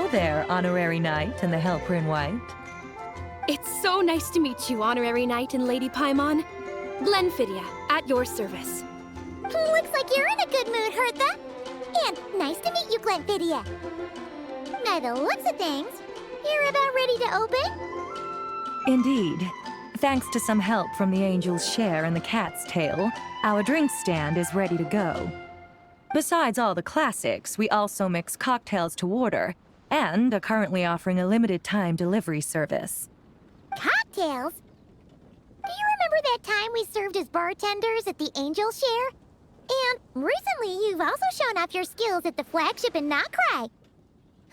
Hello there, Honorary Knight and the Helper in White. It's so nice to meet you, Honorary Knight and Lady Paimon. Glenfidia, at your service. Looks like you're in a good mood, Hertha. And nice to meet you, Glenfidia. By the looks of things, you're about ready to open? Indeed. Thanks to some help from the Angel's Share and the Cat's Tail, our drink stand is ready to go. Besides all the classics, we also mix cocktails to order, and are currently offering a limited-time delivery service. Cocktails? Do you remember that time we served as bartenders at the Angel Share? And recently, you've also shown off your skills at the flagship in Nocrai.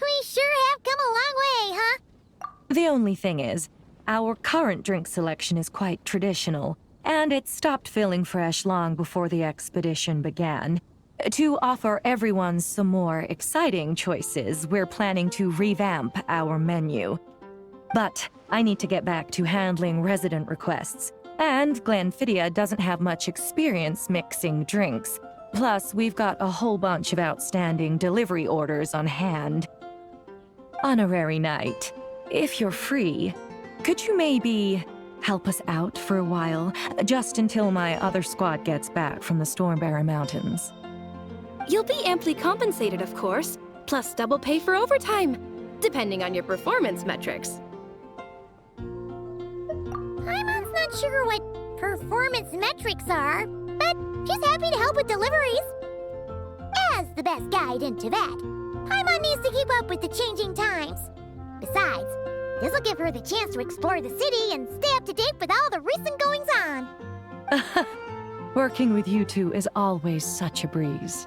We sure have come a long way, huh? The only thing is, our current drink selection is quite traditional, and it stopped feeling fresh long before the expedition began. To offer everyone some more exciting choices, we're planning to revamp our menu. But I need to get back to handling resident requests, and Glenfidia doesn't have much experience mixing drinks. Plus, we've got a whole bunch of outstanding delivery orders on hand. Honorary Knight, if you're free, could you maybe help us out for a while, just until my other squad gets back from the Stormbearer Mountains? You'll be amply compensated, of course, plus double pay for overtime, depending on your performance metrics. Paimon's not sure what performance metrics are, but she's happy to help with deliveries. As the best guide into that, Paimon needs to keep up with the changing times. Besides, this'll give her the chance to explore the city and stay up to date with all the recent goings-on. Working with you two is always such a breeze.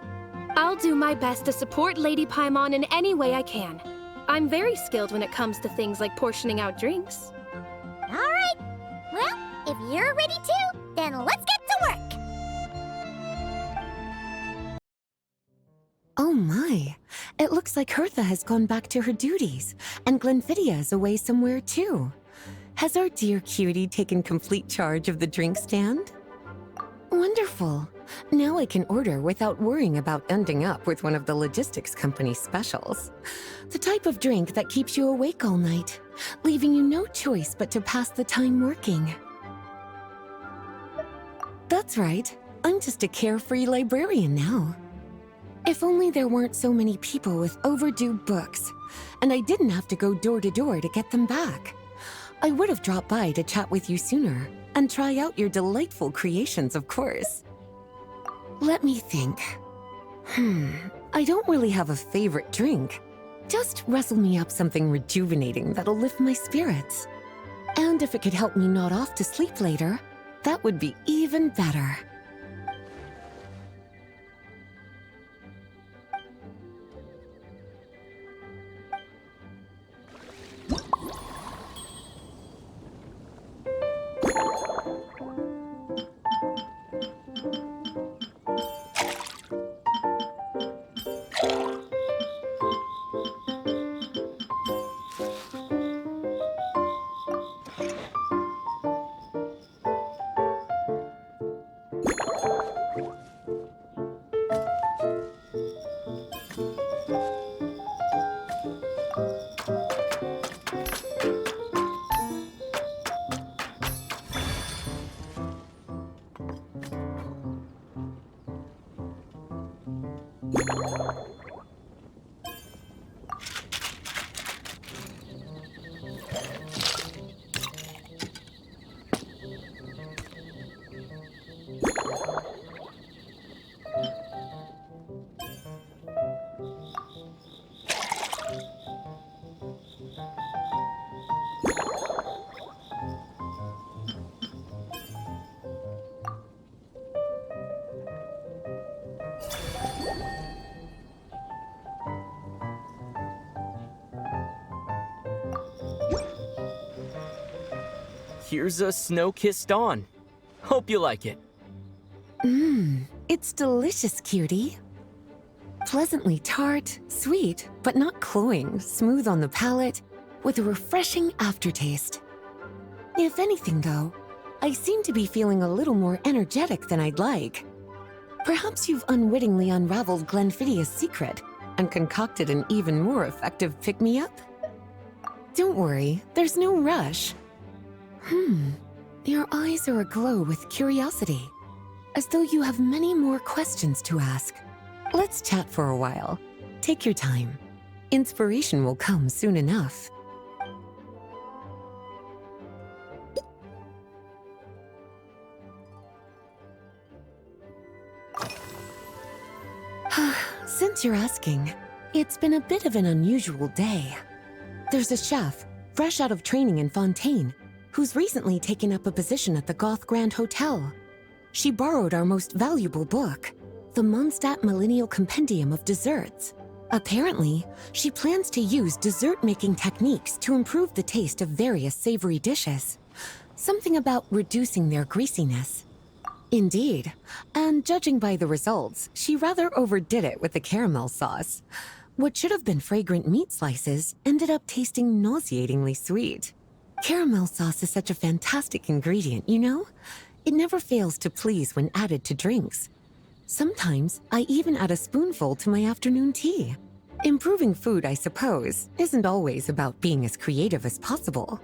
I'll do my best to support Lady Paimon in any way I can. I'm very skilled when it comes to things like portioning out drinks. All right. Well, if you're ready too, then let's get to work. Oh my, it looks like Hertha has gone back to her duties, and Glenfidia is away somewhere too. Has our dear cutie taken complete charge of the drink stand? Wonderful. Now I can order without worrying about ending up with one of the logistics company's specials. The type of drink that keeps you awake all night, leaving you no choice but to pass the time working. That's right, I'm just a carefree librarian now. If only there weren't so many people with overdue books, and I didn't have to go door to door to get them back. I would have dropped by to chat with you sooner, and try out your delightful creations, of course. Let me think. I don't really have a favorite drink. Just rustle me up something rejuvenating that'll lift my spirits. And if it could help me nod off to sleep later, that would be even better. Here's a snow-kissed dawn. Hope you like it. It's delicious, cutie. Pleasantly tart, sweet, but not cloying, smooth on the palate, with a refreshing aftertaste. If anything, though, I seem to be feeling a little more energetic than I'd like. Perhaps you've unwittingly unraveled Glenfidia's secret, and concocted an even more effective pick-me-up? Don't worry, there's no rush. Your eyes are aglow with curiosity, as though you have many more questions to ask. Let's chat for a while. Take your time. Inspiration will come soon enough. Since you're asking, it's been a bit of an unusual day. There's a chef, fresh out of training in Fontaine, who's recently taken up a position at the Goth Grand Hotel. She borrowed our most valuable book, the Mondstadt Millennial Compendium of Desserts. Apparently, she plans to use dessert-making techniques to improve the taste of various savory dishes. Something about reducing their greasiness. Indeed, and judging by the results, she rather overdid it with the caramel sauce. What should have been fragrant meat slices ended up tasting nauseatingly sweet. Caramel sauce is such a fantastic ingredient, you know? It never fails to please when added to drinks. Sometimes, I even add a spoonful to my afternoon tea. Improving food, I suppose, isn't always about being as creative as possible.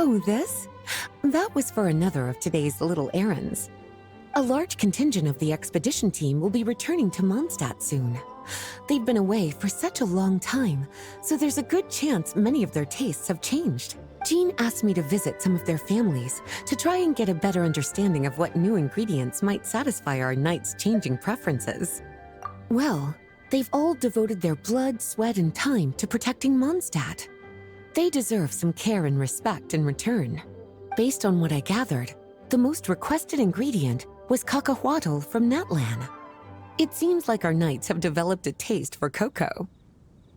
Oh, this? That was for another of today's little errands. A large contingent of the expedition team will be returning to Mondstadt soon. They've been away for such a long time, so there's a good chance many of their tastes have changed. Jean asked me to visit some of their families to try and get a better understanding of what new ingredients might satisfy our knights' changing preferences. Well, they've all devoted their blood, sweat, and time to protecting Mondstadt. They deserve some care and respect in return. Based on what I gathered, the most requested ingredient was cacahuatl from Natlan. It seems like our knights have developed a taste for cocoa.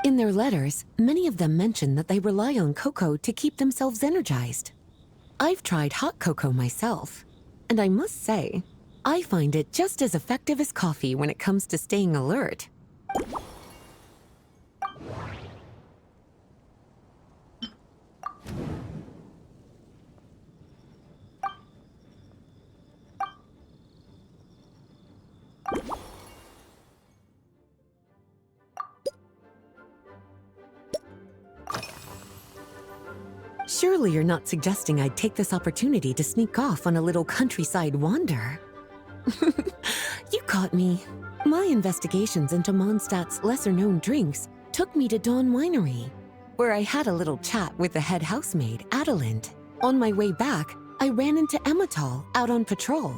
In their letters, many of them mention that they rely on cocoa to keep themselves energized. I've tried hot cocoa myself, and I must say, I find it just as effective as coffee when it comes to staying alert. Surely you're not suggesting I'd take this opportunity to sneak off on a little countryside wander? You caught me. My investigations into Mondstadt's lesser-known drinks took me to Dawn Winery, where I had a little chat with the head housemaid, Adelind. On my way back, I ran into Emmetall out on patrol.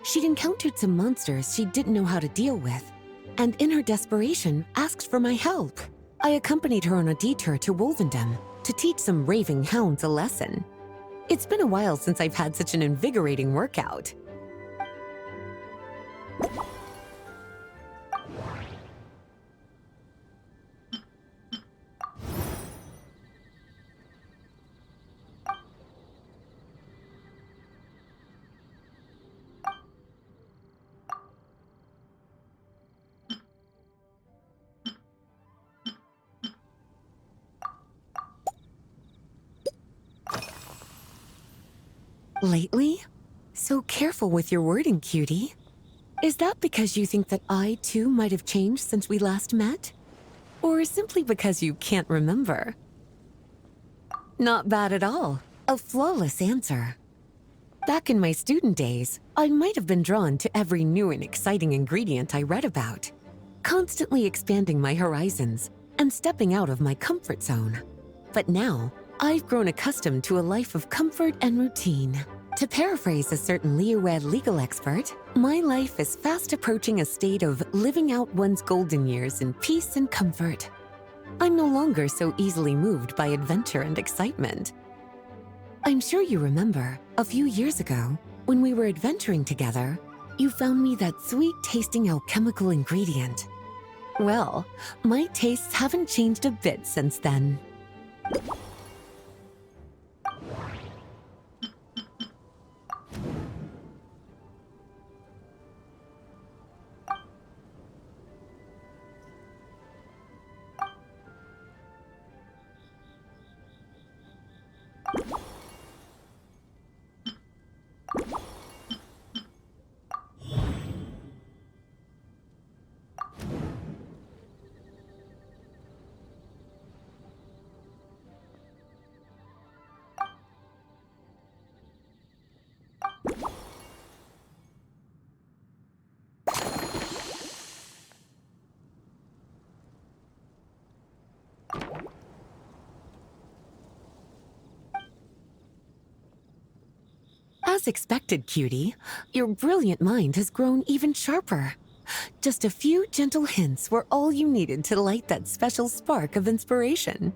She'd encountered some monsters she didn't know how to deal with, and in her desperation, asked for my help. I accompanied her on a detour to Wolvendom to teach some raving hounds a lesson. It's been a while since I've had such an invigorating workout. Lately? So careful with your wording, cutie. Is that because you think that I, too, might have changed since we last met? Or simply because you can't remember? Not bad at all. A flawless answer. Back in my student days, I might have been drawn to every new and exciting ingredient I read about, constantly expanding my horizons and stepping out of my comfort zone. But now, I've grown accustomed to a life of comfort and routine. To paraphrase a certain Leowed legal expert, my life is fast approaching a state of living out one's golden years in peace and comfort. I'm no longer so easily moved by adventure and excitement. I'm sure you remember, a few years ago, when we were adventuring together, you found me that sweet-tasting alchemical ingredient. Well, my tastes haven't changed a bit since then. As expected, cutie, your brilliant mind has grown even sharper. Just a few gentle hints were all you needed to light that special spark of inspiration.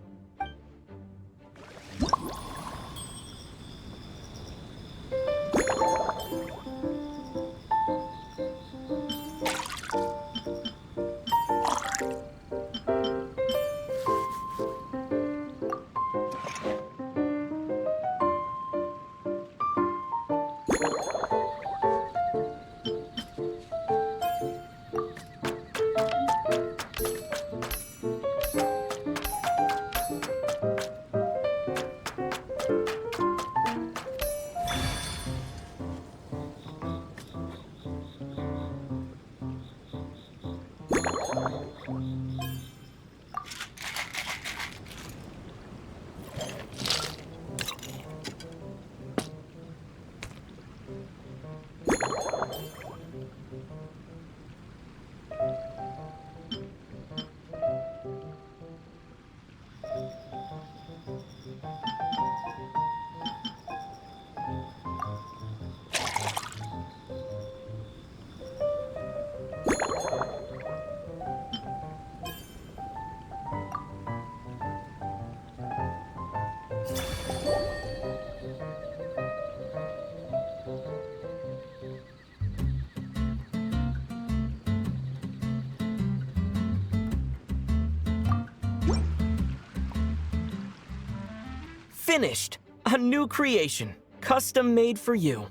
Finished! A new creation, custom made for you.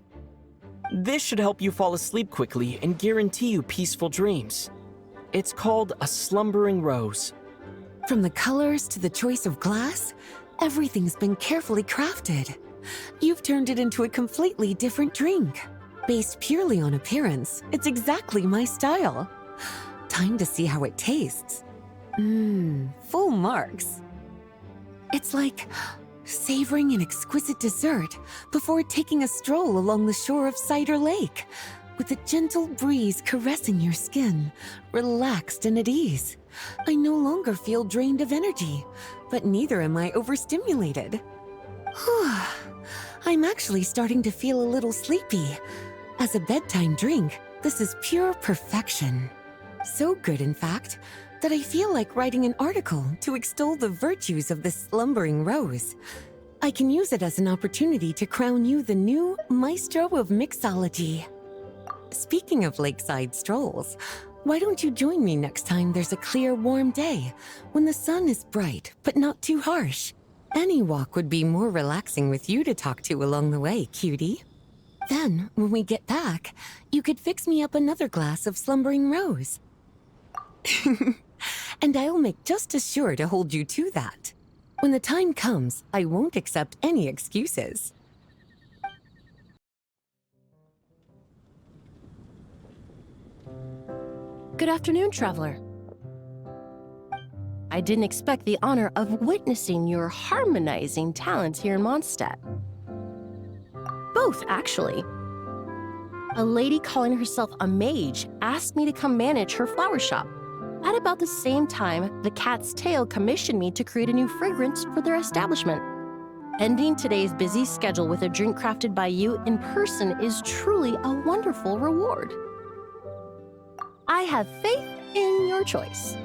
This should help you fall asleep quickly and guarantee you peaceful dreams. It's called a slumbering rose. From the colors to the choice of glass, everything's been carefully crafted. You've turned it into a completely different drink. Based purely on appearance, it's exactly my style. Time to see how it tastes. Full marks. It's like savoring an exquisite dessert before taking a stroll along the shore of Cider Lake, with a gentle breeze caressing your skin, relaxed and at ease. I no longer feel drained of energy, but neither am I overstimulated. I'm actually starting to feel a little sleepy. As a bedtime drink, this is pure perfection. So good, in fact, that I feel like writing an article to extol the virtues of this slumbering rose. I can use it as an opportunity to crown you the new maestro of mixology. Speaking of lakeside strolls, why don't you join me next time there's a clear, warm day, when the sun is bright but not too harsh? Any walk would be more relaxing with you to talk to along the way, cutie. Then, when we get back, you could fix me up another glass of slumbering rose. And I'll make just as sure to hold you to that. When the time comes, I won't accept any excuses. Good afternoon, traveler. I didn't expect the honor of witnessing your harmonizing talents here in Mondstadt. Both, actually. A lady calling herself a mage asked me to come manage her flower shop. At about the same time, the Cat's Tail commissioned me to create a new fragrance for their establishment. Ending today's busy schedule with a drink crafted by you in person is truly a wonderful reward. I have faith in your choice.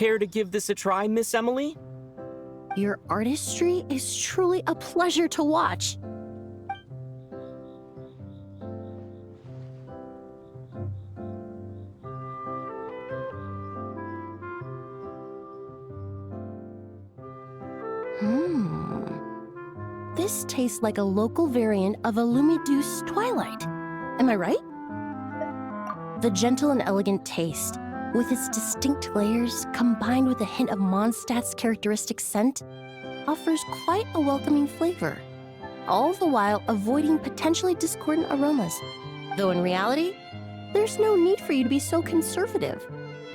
Care to give this a try, Miss Emily? Your artistry is truly a pleasure to watch. This tastes like a local variant of a Lumiduce Twilight. Am I right? The gentle and elegant taste, with its distinct layers combined with a hint of Mondstadt's characteristic scent, offers quite a welcoming flavor, all the while avoiding potentially discordant aromas. Though in reality, there's no need for you to be so conservative.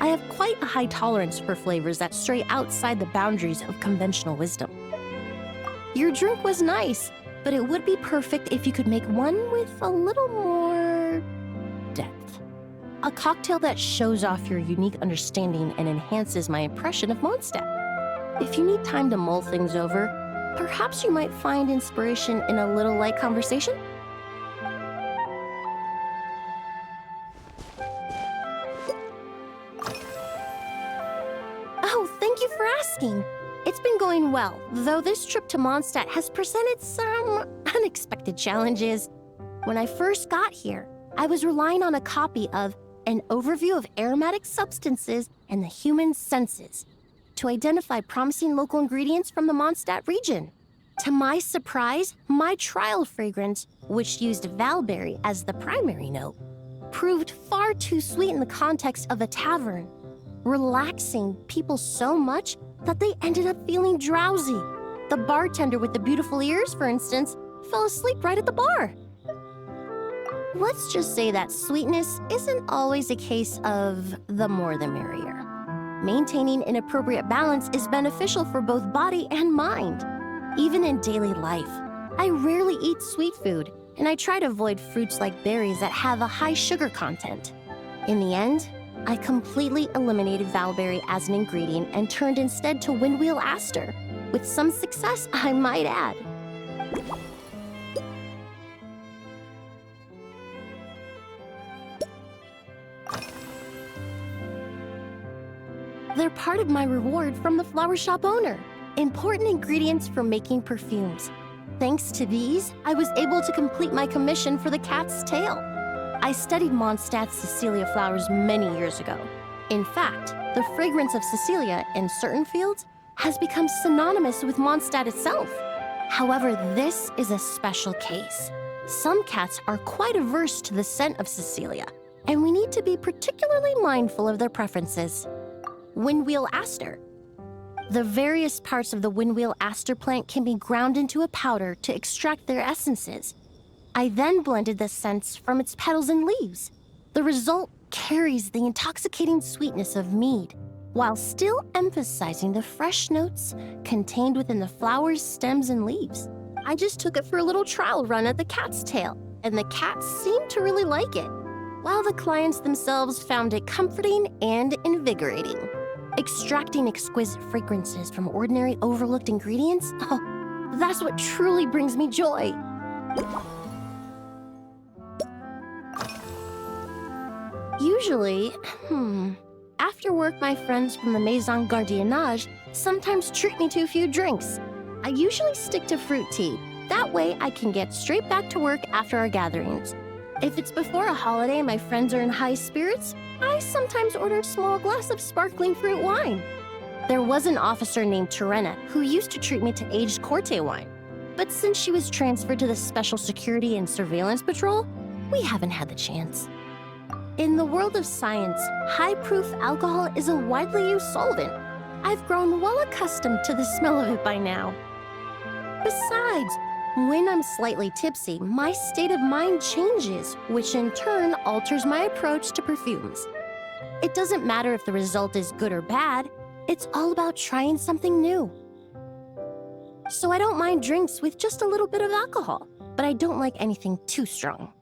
I have quite a high tolerance for flavors that stray outside the boundaries of conventional wisdom. Your drink was nice, but it would be perfect if you could make one with a little more depth. A cocktail that shows off your unique understanding and enhances my impression of Mondstadt. If you need time to mull things over, perhaps you might find inspiration in a little light conversation? Oh, thank you for asking. It's been going well, though this trip to Mondstadt has presented some unexpected challenges. When I first got here, I was relying on a copy of An Overview of Aromatic Substances and the Human Senses to identify promising local ingredients from the Mondstadt region. To my surprise, my trial fragrance, which used valberry as the primary note, proved far too sweet in the context of a tavern, relaxing people so much that they ended up feeling drowsy. The bartender with the beautiful ears, for instance, fell asleep right at the bar. Let's just say that sweetness isn't always a case of the more the merrier. Maintaining an appropriate balance is beneficial for both body and mind. Even in daily life, I rarely eat sweet food, and I try to avoid fruits like berries that have a high sugar content. In the end, I completely eliminated valberry as an ingredient and turned instead to windwheel aster, with some success, I might add. They're part of my reward from the flower shop owner. Important ingredients for making perfumes. Thanks to these, I was able to complete my commission for the cat's tail. I studied Mondstadt's Cecilia flowers many years ago. In fact, the fragrance of Cecilia in certain fields has become synonymous with Mondstadt itself. However, this is a special case. Some cats are quite averse to the scent of Cecilia, and we need to be particularly mindful of their preferences. Windwheel aster. The various parts of the windwheel aster plant can be ground into a powder to extract their essences. I then blended the scents from its petals and leaves. The result carries the intoxicating sweetness of mead, while still emphasizing the fresh notes contained within the flower's stems and leaves. I just took it for a little trial run at the cat's tail, and the cats seemed to really like it, while the clients themselves found it comforting and invigorating. Extracting exquisite fragrances from ordinary overlooked ingredients? Oh, that's what truly brings me joy. Usually, after work, my friends from the Maison Gardiennage sometimes treat me to a few drinks. I usually stick to fruit tea. That way, I can get straight back to work after our gatherings. If it's before a holiday and my friends are in high spirits, I sometimes order a small glass of sparkling fruit wine. There was an officer named Terena who used to treat me to aged Corte wine. But since she was transferred to the Special Security and Surveillance Patrol, we haven't had the chance. In the world of science, high-proof alcohol is a widely used solvent. I've grown well accustomed to the smell of it by now. Besides, when I'm slightly tipsy, my state of mind changes, which in turn alters my approach to perfumes. It doesn't matter if the result is good or bad, it's all about trying something new. So I don't mind drinks with just a little bit of alcohol, but I don't like anything too strong.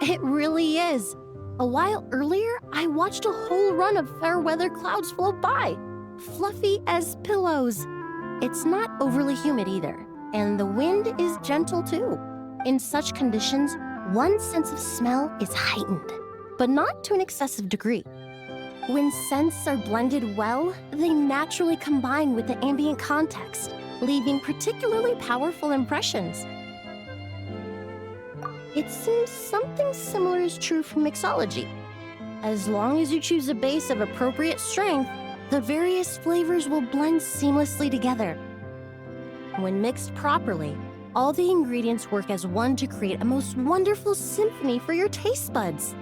It really is. A while earlier, I watched a whole run of fair weather clouds float by, fluffy as pillows. It's not overly humid either, and the wind is gentle too. In such conditions, one's sense of smell is heightened, but not to an excessive degree. When scents are blended well, they naturally combine with the ambient context, leaving particularly powerful impressions. It seems something similar is true for mixology. As long as you choose a base of appropriate strength, the various flavors will blend seamlessly together. When mixed properly, all the ingredients work as one to create a most wonderful symphony for your taste buds.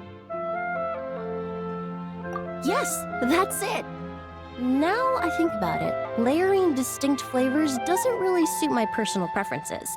Yes, that's it. Now I think about it, layering distinct flavors doesn't really suit my personal preferences.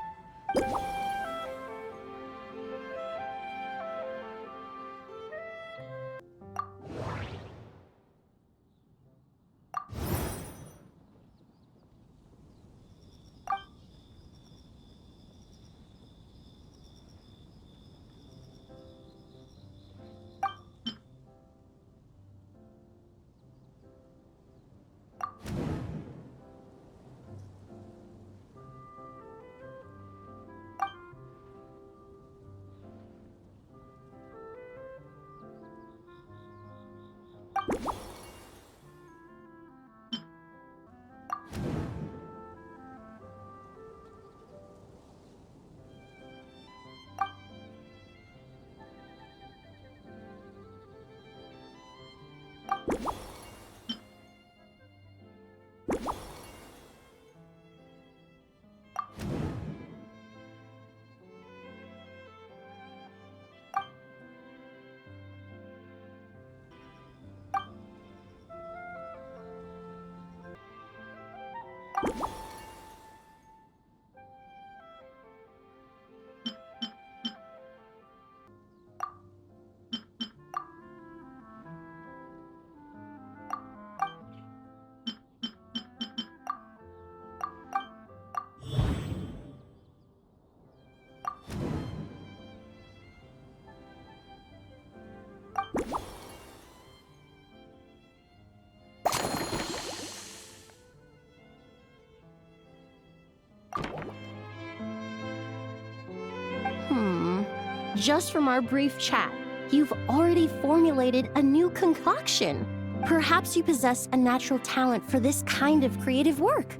Just from our brief chat, you've already formulated a new concoction. Perhaps you possess a natural talent for this kind of creative work.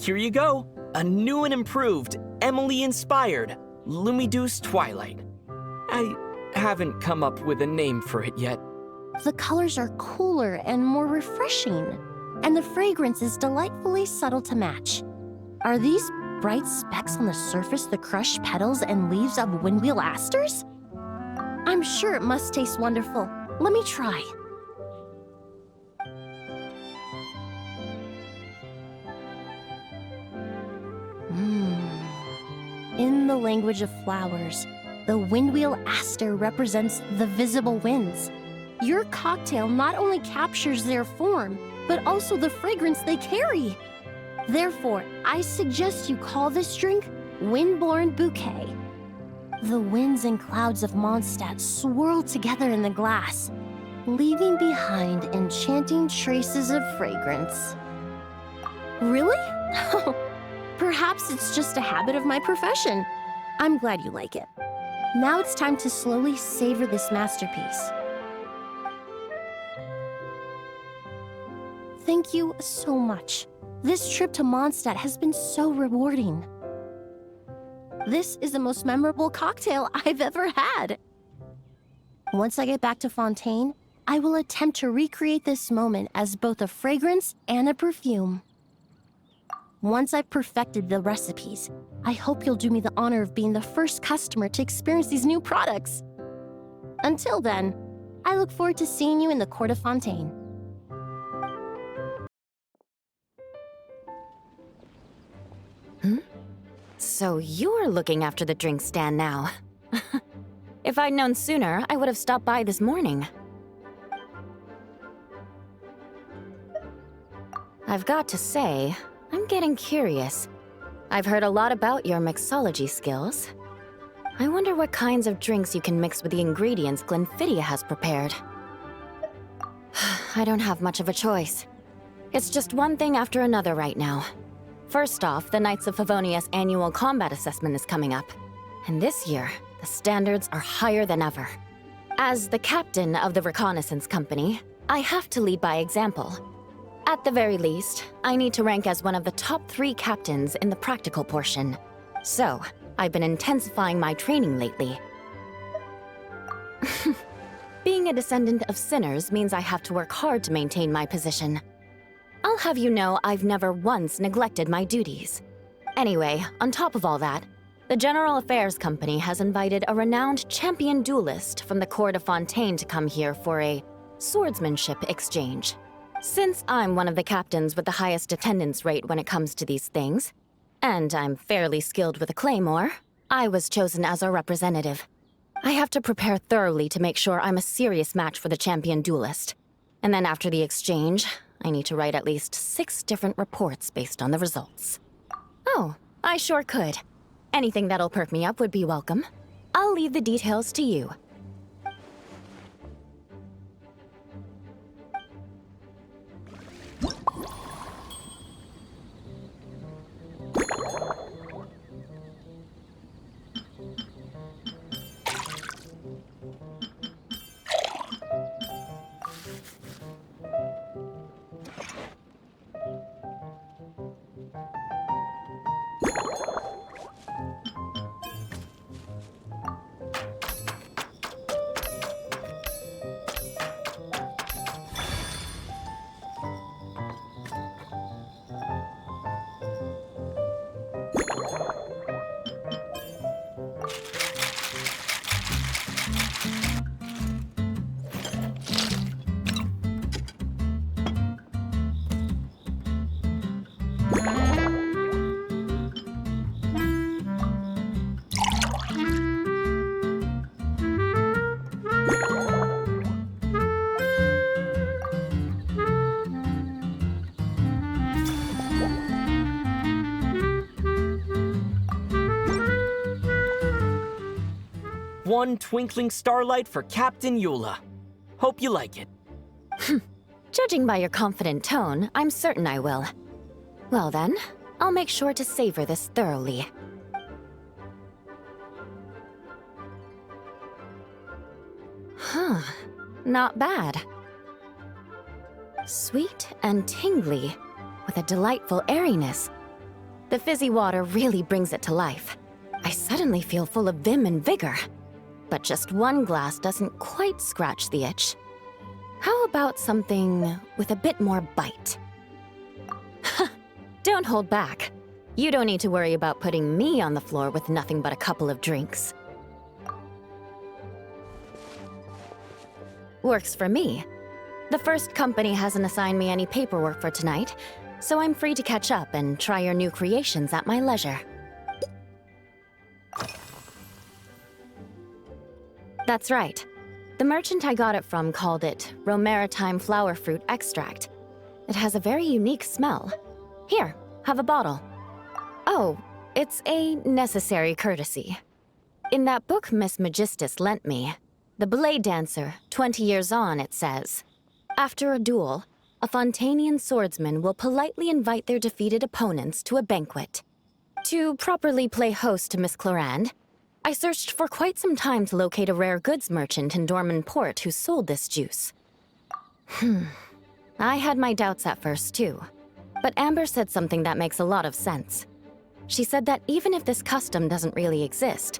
Here you go. A new and improved, Emily-inspired Lumiduce Twilight. I haven't come up with a name for it yet. The colors are cooler and more refreshing, and the fragrance is delightfully subtle to match. Are these bright specks on the surface the crushed petals and leaves of windwheel asters? I'm sure it must taste wonderful. Let me try. language of flowers. The windwheel aster represents the visible winds. Your cocktail not only captures their form, but also the fragrance they carry. Therefore, I suggest you call this drink Windborne Bouquet. The winds and clouds of Mondstadt swirl together in the glass, leaving behind enchanting traces of fragrance. Really? Perhaps it's just a habit of my profession. I'm glad you like it. Now it's time to slowly savor this masterpiece. Thank you so much. This trip to Mondstadt has been so rewarding. This is the most memorable cocktail I've ever had. Once I get back to Fontaine, I will attempt to recreate this moment as both a fragrance and a perfume. Once I've perfected the recipes, I hope you'll do me the honor of being the first customer to experience these new products. Until then, I look forward to seeing you in the Court of Fontaine. So you're looking after the drink stand now. If I'd known sooner, I would have stopped by this morning. I've got to say, I'm getting curious. I've heard a lot about your mixology skills. I wonder what kinds of drinks you can mix with the ingredients Glenfiddich has prepared. I don't have much of a choice. It's just one thing after another right now. First off, the Knights of Favonius annual combat assessment is coming up. And this year, the standards are higher than ever. As the captain of the reconnaissance company, I have to lead by example. At the very least, I need to rank as one of the top 3 captains in the practical portion. So, I've been intensifying my training lately. Being a descendant of sinners means I have to work hard to maintain my position. I'll have you know I've never once neglected my duties. Anyway, on top of all that, the General Affairs Company has invited a renowned champion duelist from the Court of Fontaine to come here for a swordsmanship exchange. Since I'm one of the captains with the highest attendance rate when it comes to these things, and I'm fairly skilled with a claymore, I was chosen as a representative. I have to prepare thoroughly to make sure I'm a serious match for the champion duelist. And then after the exchange, I need to write at least 6 different reports based on the results. Oh, I sure could. Anything that'll perk me up would be welcome. I'll leave the details to you. One twinkling starlight for Captain Eula. Hope you like it. Judging by your confident tone, I'm certain I will. Well then, I'll make sure to savor this thoroughly. Huh, not bad. Sweet and tingly, with a delightful airiness. The fizzy water really brings it to life. I suddenly feel full of vim and vigor. But just one glass doesn't quite scratch the itch. How about something with a bit more bite? Don't hold back. You don't need to worry about putting me on the floor with nothing but a couple of drinks. Works for me. The first company hasn't assigned me any paperwork for tonight, so I'm free to catch up and try your new creations at my leisure. That's right. The merchant I got it from called it Romaritime flower fruit extract. It has a very unique smell. Here, have a bottle. Oh, it's a necessary courtesy. In that book Miss Magistus lent me, The Blade Dancer, 20 Years On, it says, after a duel, a Fontanian swordsman will politely invite their defeated opponents to a banquet. To properly play host to Miss Clorinde, I searched for quite some time to locate a rare goods merchant in Dorman Port who sold this juice. I had my doubts at first, too. But Amber said something that makes a lot of sense. She said that even if this custom doesn't really exist,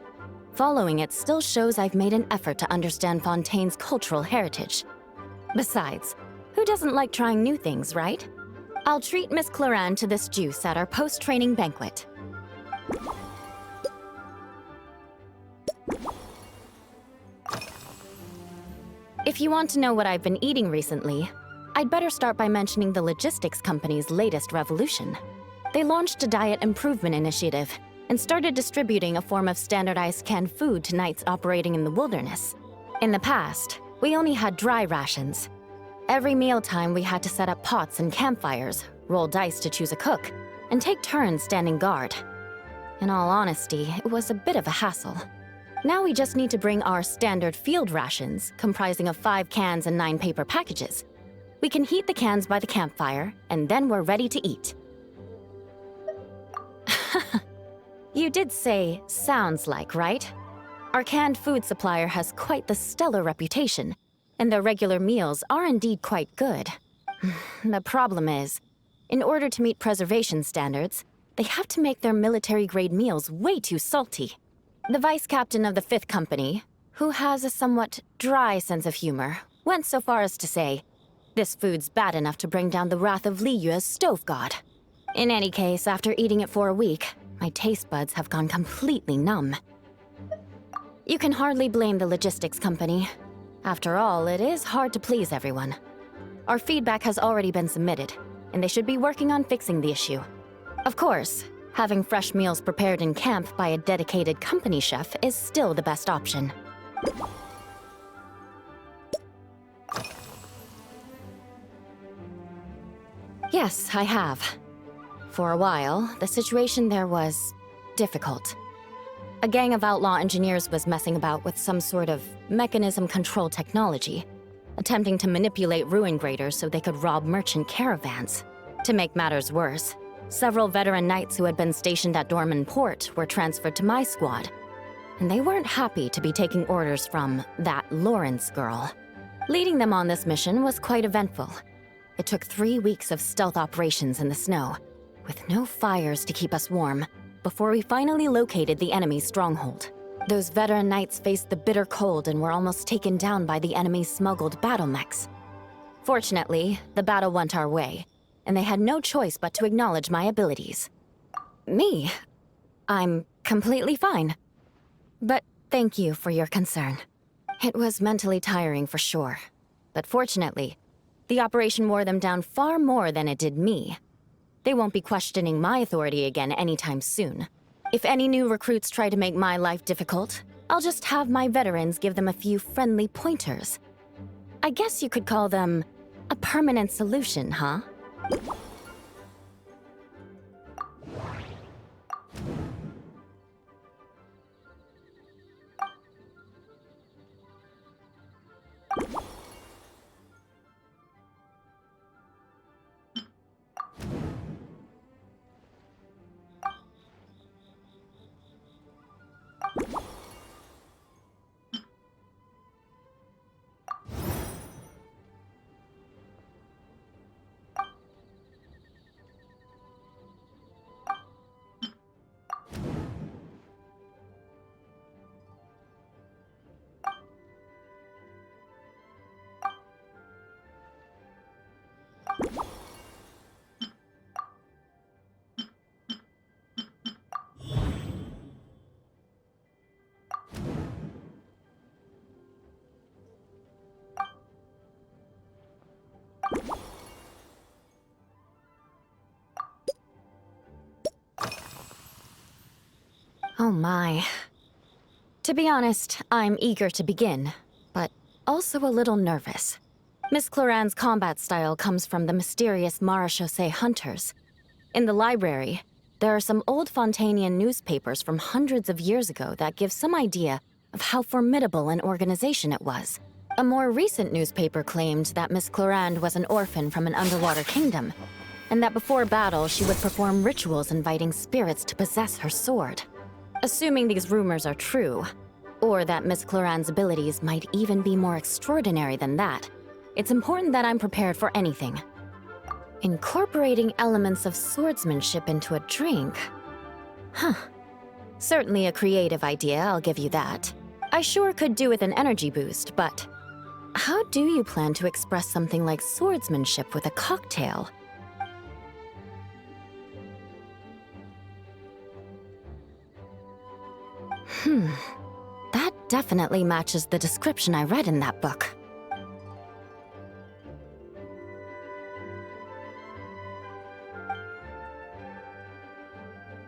following it still shows I've made an effort to understand Fontaine's cultural heritage. Besides, who doesn't like trying new things, right? I'll treat Miss Clorinde to this juice at our post-training banquet. If you want to know what I've been eating recently, I'd better start by mentioning the logistics company's latest revolution. They launched a diet improvement initiative and started distributing a form of standardized canned food to knights operating in the wilderness. In the past, we only had dry rations. Every mealtime we had to set up pots and campfires, roll dice to choose a cook, and take turns standing guard. In all honesty, it was a bit of a hassle. Now we just need to bring our standard field rations, comprising of 5 cans and 9 paper packages. We can heat the cans by the campfire, and then we're ready to eat. You did say, sounds like, right? Our canned food supplier has quite the stellar reputation, and their regular meals are indeed quite good. The problem is, in order to meet preservation standards, they have to make their military-grade meals way too salty. The vice captain of the 5th Company, who has a somewhat dry sense of humor, went so far as to say, this food's bad enough to bring down the wrath of Li Yue's stove god. In any case, after eating it for a week, my taste buds have gone completely numb. You can hardly blame the logistics company. After all, it is hard to please everyone. Our feedback has already been submitted, and they should be working on fixing the issue. Of course, having fresh meals prepared in camp by a dedicated company chef is still the best option. Yes, I have. For a while, the situation there was difficult. A gang of outlaw engineers was messing about with some sort of mechanism control technology, attempting to manipulate ruin graders so they could rob merchant caravans. To make matters worse, several veteran knights who had been stationed at Dorman Port were transferred to my squad, and they weren't happy to be taking orders from that Lawrence girl. Leading them on this mission was quite eventful. It took 3 weeks of stealth operations in the snow, with no fires to keep us warm, before we finally located the enemy's stronghold. Those veteran knights faced the bitter cold and were almost taken down by the enemy's smuggled battle mechs. Fortunately, the battle went our way, and they had no choice but to acknowledge my abilities. Me? I'm completely fine. But thank you for your concern. It was mentally tiring for sure, but fortunately, the operation wore them down far more than it did me. They won't be questioning my authority again anytime soon. If any new recruits try to make my life difficult, I'll just have my veterans give them a few friendly pointers. I guess you could call them a permanent solution, huh? Oh my. To be honest, I'm eager to begin, but also a little nervous. Miss Cloran's combat style comes from the mysterious Marechaussee hunters. In the library, there are some old Fontanian newspapers from hundreds of years ago that give some idea of how formidable an organization it was. A more recent newspaper claimed that Miss Cloran was an orphan from an underwater kingdom, and that before battle she would perform rituals inviting spirits to possess her sword. Assuming these rumors are true, or that Miss Cloran's abilities might even be more extraordinary than that, it's important that I'm prepared for anything. Incorporating elements of swordsmanship into a drink? Huh. Certainly a creative idea, I'll give you that. I sure could do with an energy boost, but how do you plan to express something like swordsmanship with a cocktail? That definitely matches the description I read in that book.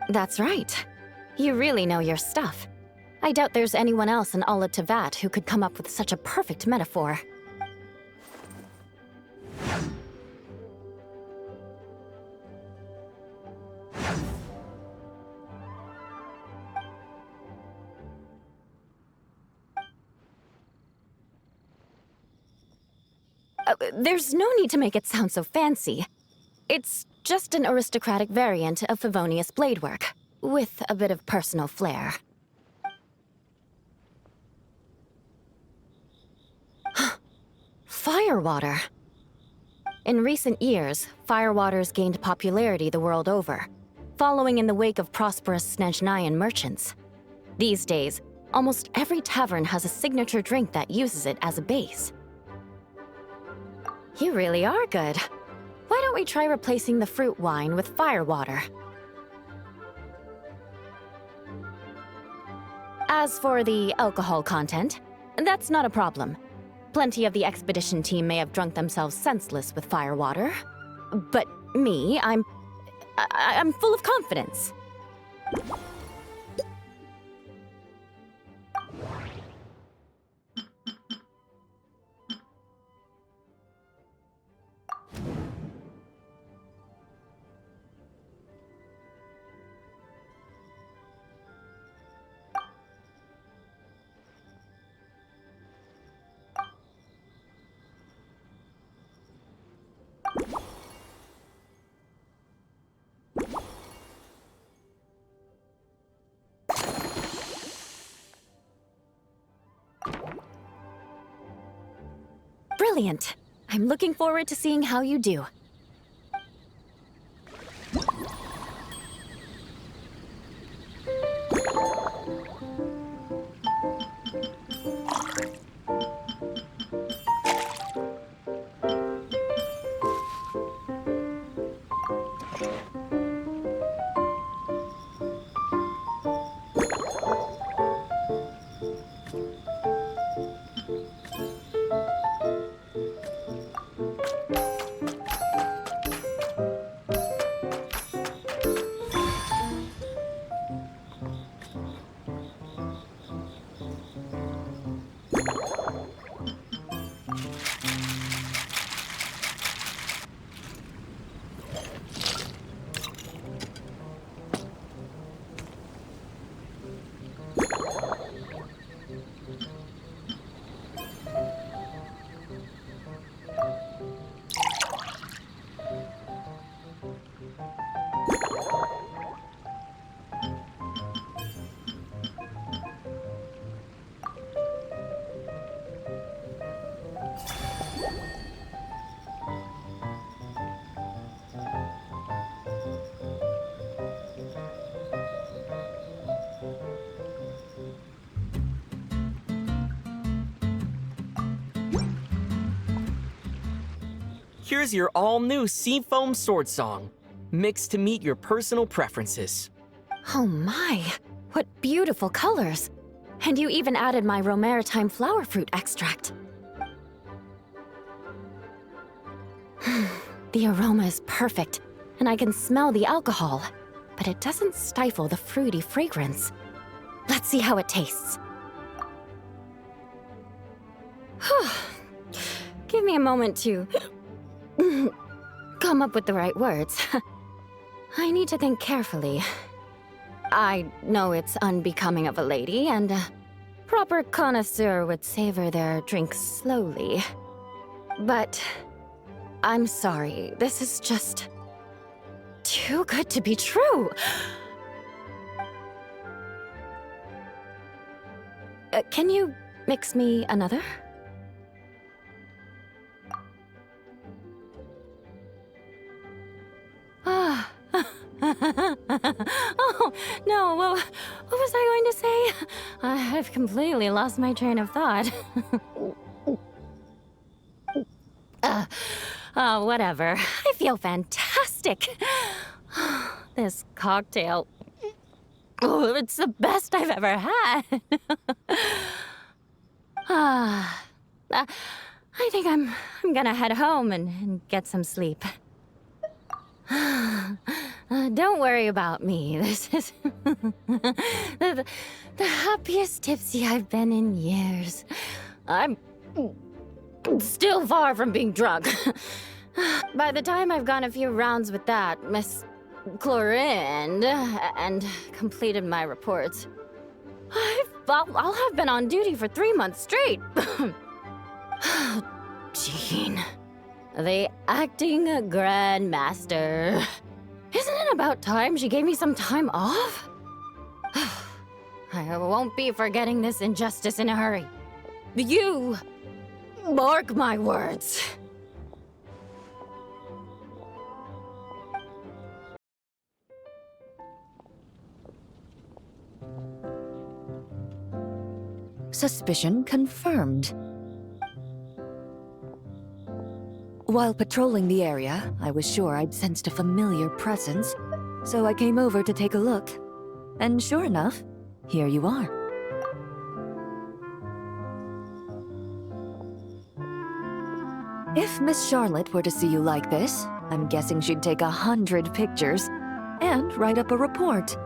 That's right. You really know your stuff. I doubt there's anyone else in all of Tevat who could come up with such a perfect metaphor. There's no need to make it sound so fancy. It's just an aristocratic variant of Favonius bladework, with a bit of personal flair. Firewater. In recent years, firewaters gained popularity the world over, following in the wake of prosperous Snezhnayan merchants. These days, almost every tavern has a signature drink that uses it as a base. You really are good. Why don't we try replacing the fruit wine with firewater? As for the alcohol content, that's not a problem. Plenty of the expedition team may have drunk themselves senseless with firewater. But me, I'm full of confidence. Brilliant! I'm looking forward to seeing how you do. Here's your all-new Seafoam Sword Song, mixed to meet your personal preferences. Oh my, what beautiful colors! And you even added my Romaritime flower fruit extract. The aroma is perfect, and I can smell the alcohol, but it doesn't stifle the fruity fragrance. Let's see how it tastes. Give me a moment to come up with the right words. I need to think carefully. I know it's unbecoming of a lady, and a proper connoisseur would savor their drinks slowly. But I'm sorry, this is just too good to be true. Can you mix me another? Ah. Oh, no, what was I going to say? I've completely lost my train of thought. Whatever. I feel fantastic. This cocktail... Oh, it's the best I've ever had. I think I'm gonna head home and get some sleep. Don't worry about me. This is the happiest tipsy I've been in years. I'm still far from being drunk. By the time I've gone a few rounds with that, Miss Chlorine, and completed my reports, I'll have been on duty for 3 months straight. Jean, the acting grandmaster. Isn't it about time she gave me some time off? I won't be forgetting this injustice in a hurry. You mark my words. Suspicion confirmed. While patrolling the area, I was sure I'd sensed a familiar presence, so I came over to take a look. And sure enough, here you are. If Miss Charlotte were to see you like this, I'm guessing she'd take 100 pictures and write up a report.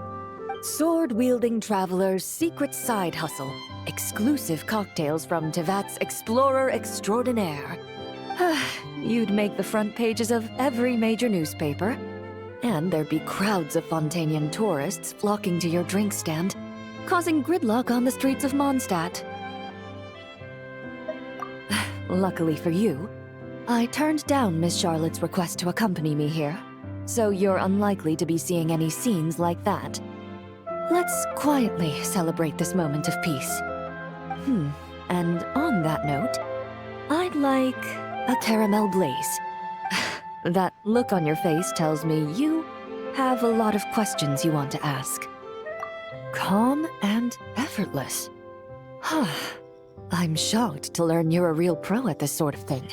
Sword-wielding traveler's secret side hustle. Exclusive cocktails from Tevat's Explorer Extraordinaire. You'd make the front pages of every major newspaper. And there'd be crowds of Fontanian tourists flocking to your drink stand, causing gridlock on the streets of Mondstadt. Luckily for you, I turned down Miss Charlotte's request to accompany me here, so you're unlikely to be seeing any scenes like that. Let's quietly celebrate this moment of peace. And on that note, I'd like a caramel blaze. That look on your face tells me you have a lot of questions you want to ask. Calm and effortless. I'm shocked to learn you're a real pro at this sort of thing.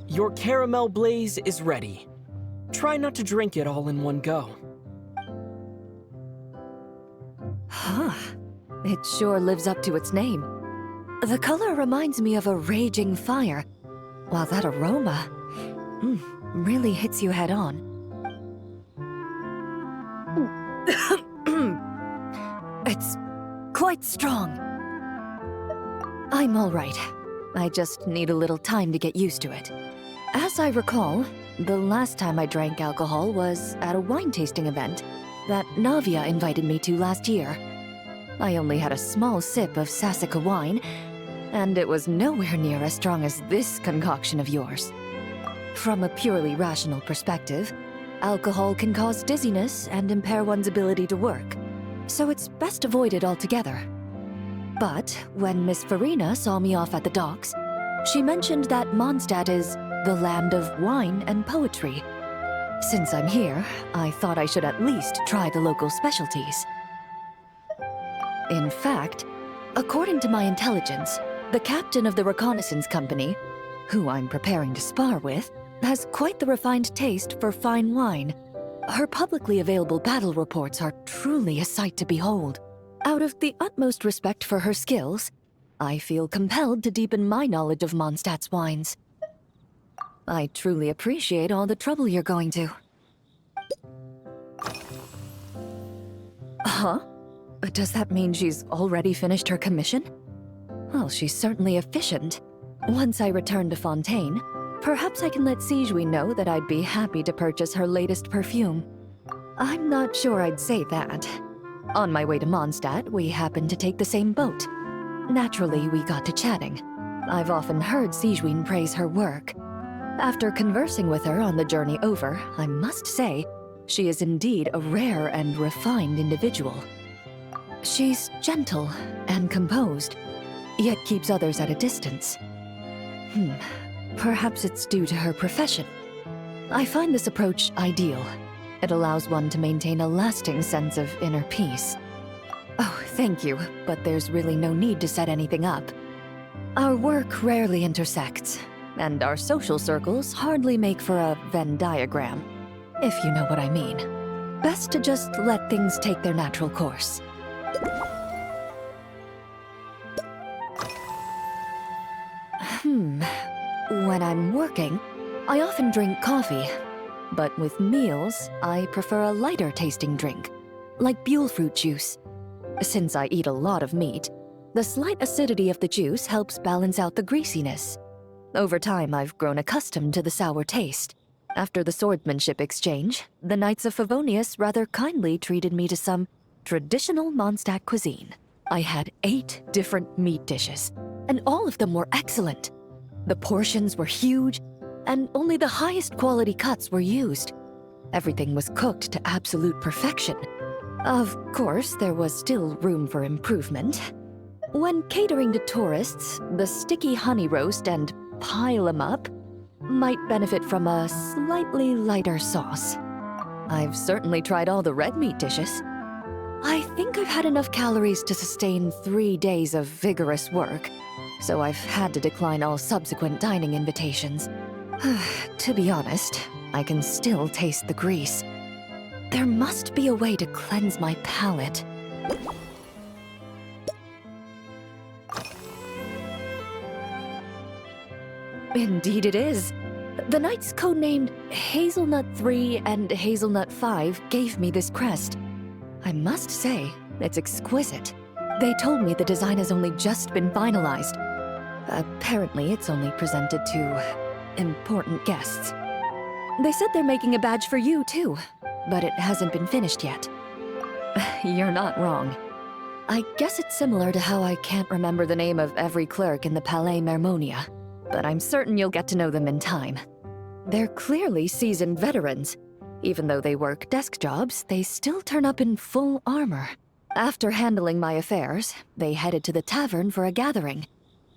Your caramel blaze is ready. Try not to drink it all in one go. It sure lives up to its name. The color reminds me of a raging fire, while that aroma really hits you head on. It's quite strong. I'm all right. I just need a little time to get used to it. As I recall, the last time I drank alcohol was at a wine tasting event that Navia invited me to last year. I only had a small sip of Sassica wine, and it was nowhere near as strong as this concoction of yours. From a purely rational perspective, alcohol can cause dizziness and impair one's ability to work, so it's best avoided altogether. But when Miss Farina saw me off at the docks, she mentioned that Mondstadt is the land of wine and poetry. Since I'm here, I thought I should at least try the local specialties. In fact, according to my intelligence, the captain of the reconnaissance company, who I'm preparing to spar with, has quite the refined taste for fine wine. Her publicly available battle reports are truly a sight to behold. Out of the utmost respect for her skills, I feel compelled to deepen my knowledge of Mondstadt's wines. I truly appreciate all the trouble you're going to. Huh? Does that mean she's already finished her commission? Well, she's certainly efficient. Once I return to Fontaine, perhaps I can let Sigewinne know that I'd be happy to purchase her latest perfume. I'm not sure I'd say that. On my way to Mondstadt, we happened to take the same boat. Naturally, we got to chatting. I've often heard Sigewinne praise her work. After conversing with her on the journey over, I must say, she is indeed a rare and refined individual. She's gentle and composed, yet keeps others at a distance. Perhaps it's due to her profession. I find this approach ideal. It allows one to maintain a lasting sense of inner peace. Oh, thank you, but there's really no need to set anything up. Our work rarely intersects, and our social circles hardly make for a Venn diagram, if you know what I mean. Best to just let things take their natural course. When I'm working, I often drink coffee. But with meals, I prefer a lighter tasting drink, like Buell fruit juice. Since I eat a lot of meat, the slight acidity of the juice helps balance out the greasiness. Over time, I've grown accustomed to the sour taste. After the swordsmanship exchange, the Knights of Favonius rather kindly treated me to some traditional Mondstadt cuisine. I had 8 different meat dishes, and all of them were excellent. The portions were huge, and only the highest quality cuts were used. Everything was cooked to absolute perfection. Of course, there was still room for improvement. When catering to tourists, the sticky honey roast and pile 'em up might benefit from a slightly lighter sauce. I've certainly tried all the red meat dishes. I think I've had enough calories to sustain 3 days of vigorous work, so I've had to decline all subsequent dining invitations. To be honest, I can still taste the grease. There must be a way to cleanse my palate. Indeed it is. The knights codenamed Hazelnut 3 and Hazelnut 5 gave me this crest. I must say, it's exquisite. They told me the design has only just been finalized. Apparently, it's only presented to important guests. They said they're making a badge for you, too, but it hasn't been finished yet. You're not wrong. I guess it's similar to how I can't remember the name of every clerk in the Palais Mermonia, but I'm certain you'll get to know them in time. They're clearly seasoned veterans. Even though they work desk jobs, they still turn up in full armor. After handling my affairs, they headed to the tavern for a gathering,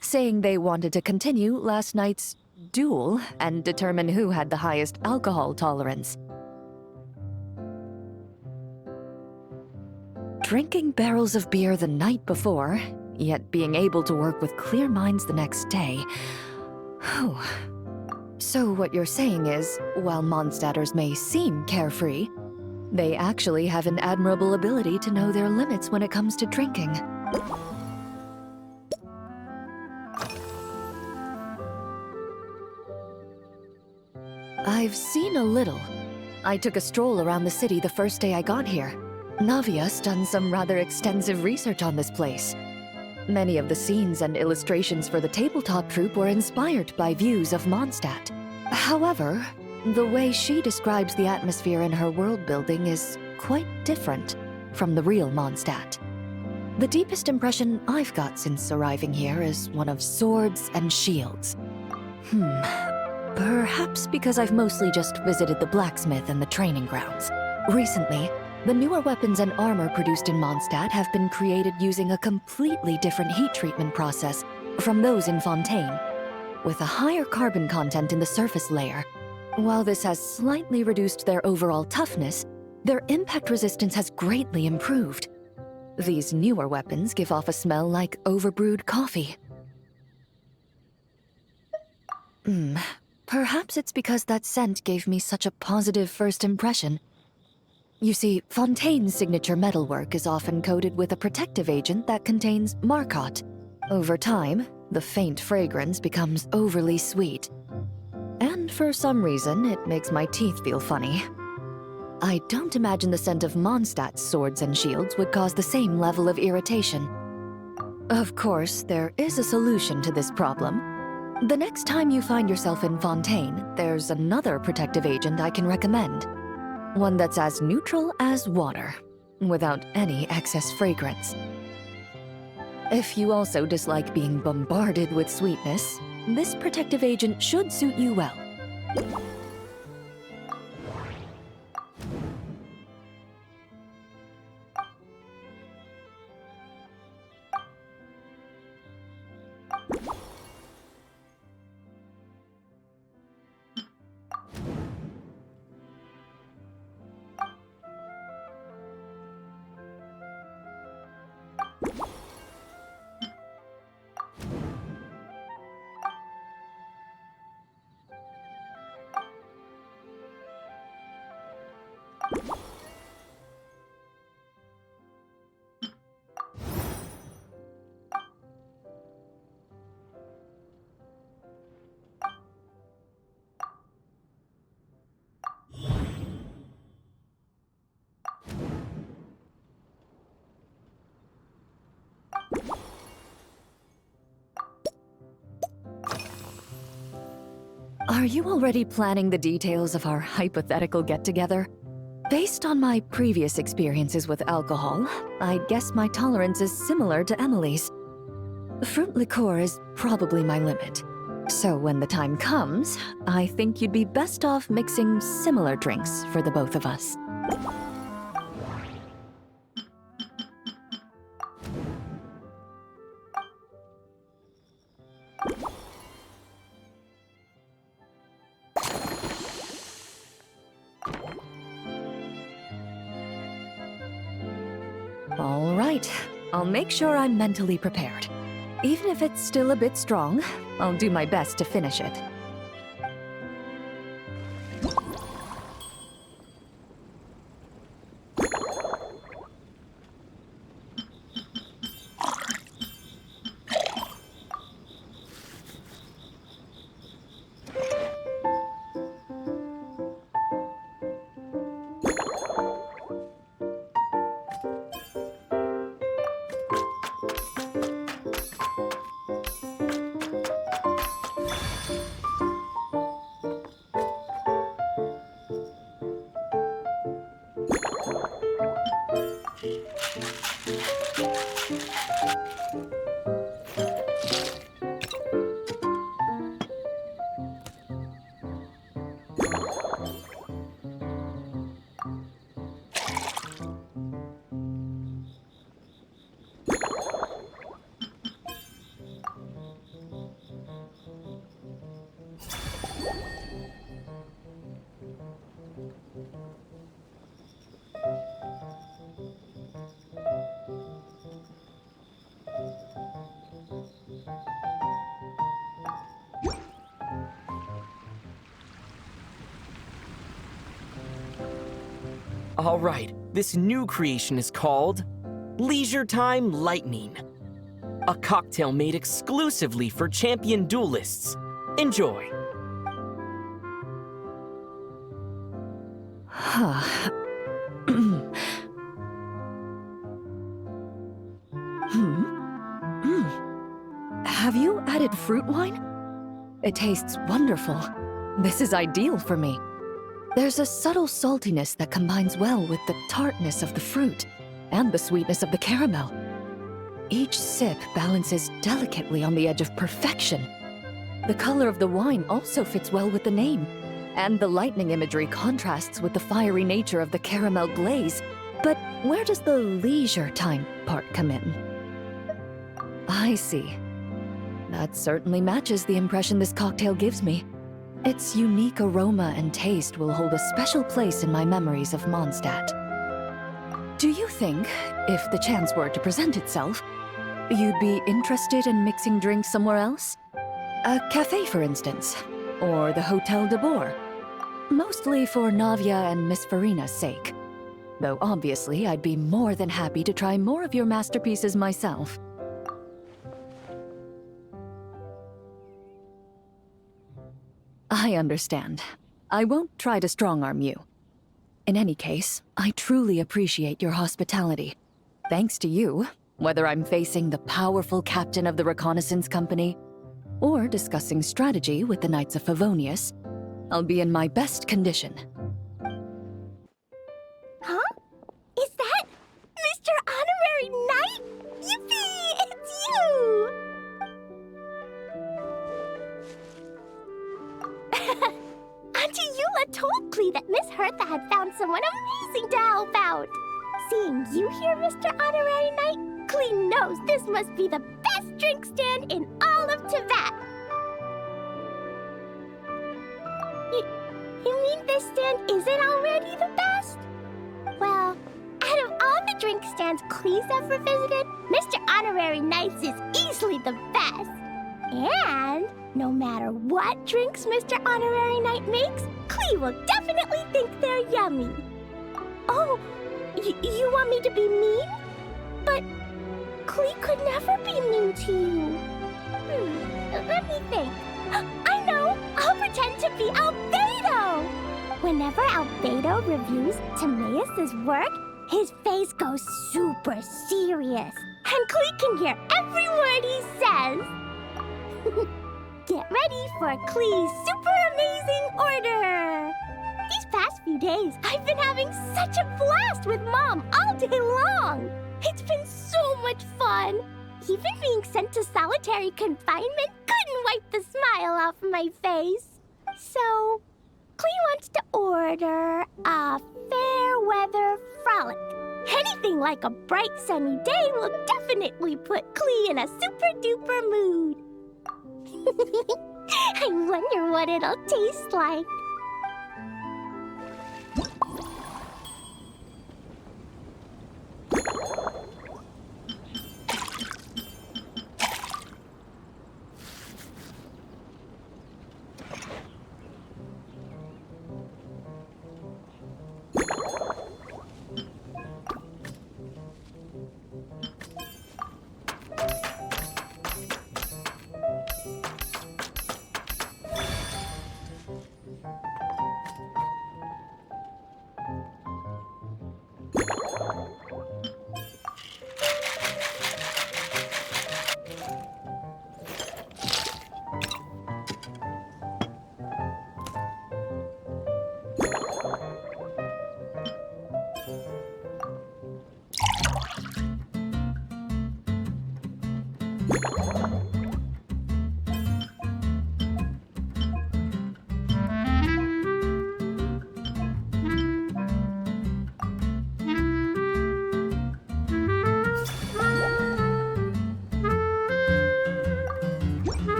saying they wanted to continue last night's duel and determine who had the highest alcohol tolerance. Drinking barrels of beer the night before, yet being able to work with clear minds the next day. Whew. So what you're saying is, while Mondstadters may seem carefree, they actually have an admirable ability to know their limits when it comes to drinking. I've seen a little. I took a stroll around the city the first day I got here. Navia's done some rather extensive research on this place. Many of the scenes and illustrations for the tabletop troupe were inspired by views of Mondstadt. However, the way she describes the atmosphere in her world building is quite different from the real Mondstadt. The deepest impression I've got since arriving here is one of swords and shields. Perhaps because I've mostly just visited the blacksmith and the training grounds. Recently, the newer weapons and armor produced in Mondstadt have been created using a completely different heat treatment process from those in Fontaine, with a higher carbon content in the surface layer. While this has slightly reduced their overall toughness, their impact resistance has greatly improved. These newer weapons give off a smell like overbrewed coffee. Perhaps it's because that scent gave me such a positive first impression. You see, Fontaine's signature metalwork is often coated with a protective agent that contains Marcotte. Over time, the faint fragrance becomes overly sweet. And for some reason, it makes my teeth feel funny. I don't imagine the scent of Mondstadt's swords and shields would cause the same level of irritation. Of course, there is a solution to this problem. The next time you find yourself in Fontaine, there's another protective agent I can recommend. One that's as neutral as water, without any excess fragrance. If you also dislike being bombarded with sweetness, this protective agent should suit you well. Are you already planning the details of our hypothetical get-together? Based on my previous experiences with alcohol, I'd guess my tolerance is similar to Emily's. Fruit liqueur is probably my limit. So when the time comes, I think you'd be best off mixing similar drinks for the both of us. All right, I'll make sure I'm mentally prepared. Even if it's still a bit strong, I'll do my best to finish it. All right, this new creation is called Leisure Time Lightning. A cocktail made exclusively for champion duelists. Enjoy. Have you added fruit wine? It tastes wonderful. This is ideal for me. There's a subtle saltiness that combines well with the tartness of the fruit and the sweetness of the caramel. Each sip balances delicately on the edge of perfection. The color of the wine also fits well with the name, and the lightning imagery contrasts with the fiery nature of the caramel glaze. But where does the leisure time part come in? I see. That certainly matches the impression this cocktail gives me. Its unique aroma and taste will hold a special place in my memories of Mondstadt. Do you think, if the chance were to present itself, you'd be interested in mixing drinks somewhere else? A cafe, for instance, or the Hotel de Boer. Mostly for Navia and Miss Farina's sake. Though obviously I'd be more than happy to try more of your masterpieces myself. I understand. I won't try to strong-arm you. In any case, I truly appreciate your hospitality. Thanks to you, whether I'm facing the powerful captain of the reconnaissance company or discussing strategy with the Knights of Favonius, I'll be in my best condition. Huh? Is that Mr. Honorary Knight? Yippee! It's you! Auntie Eula told Klee that Miss Hertha had found someone amazing to help out. Seeing you here, Mr. Honorary Knight, Klee knows this must be the best drink stand in all of Teyvat. You mean this stand isn't already the best? Well, out of all the drink stands Klee's ever visited, Mr. Honorary Knight's is easily the best. And no matter what drinks Mr. Honorary Knight makes, Klee will definitely think they're yummy. Oh, you want me to be mean? But Klee could never be mean to you. Let me think. I know! I'll pretend to be Albedo! Whenever Albedo reviews Timaeus' work, his face goes super serious. And Klee can hear every word he says. Get ready for Klee's super amazing order! These past few days, I've been having such a blast with Mom all day long! It's been so much fun! Even being sent to solitary confinement couldn't wipe the smile off my face. So, Klee wants to order a fair weather frolic. Anything like a bright sunny day will definitely put Klee in a super duper mood. I wonder what it'll taste like.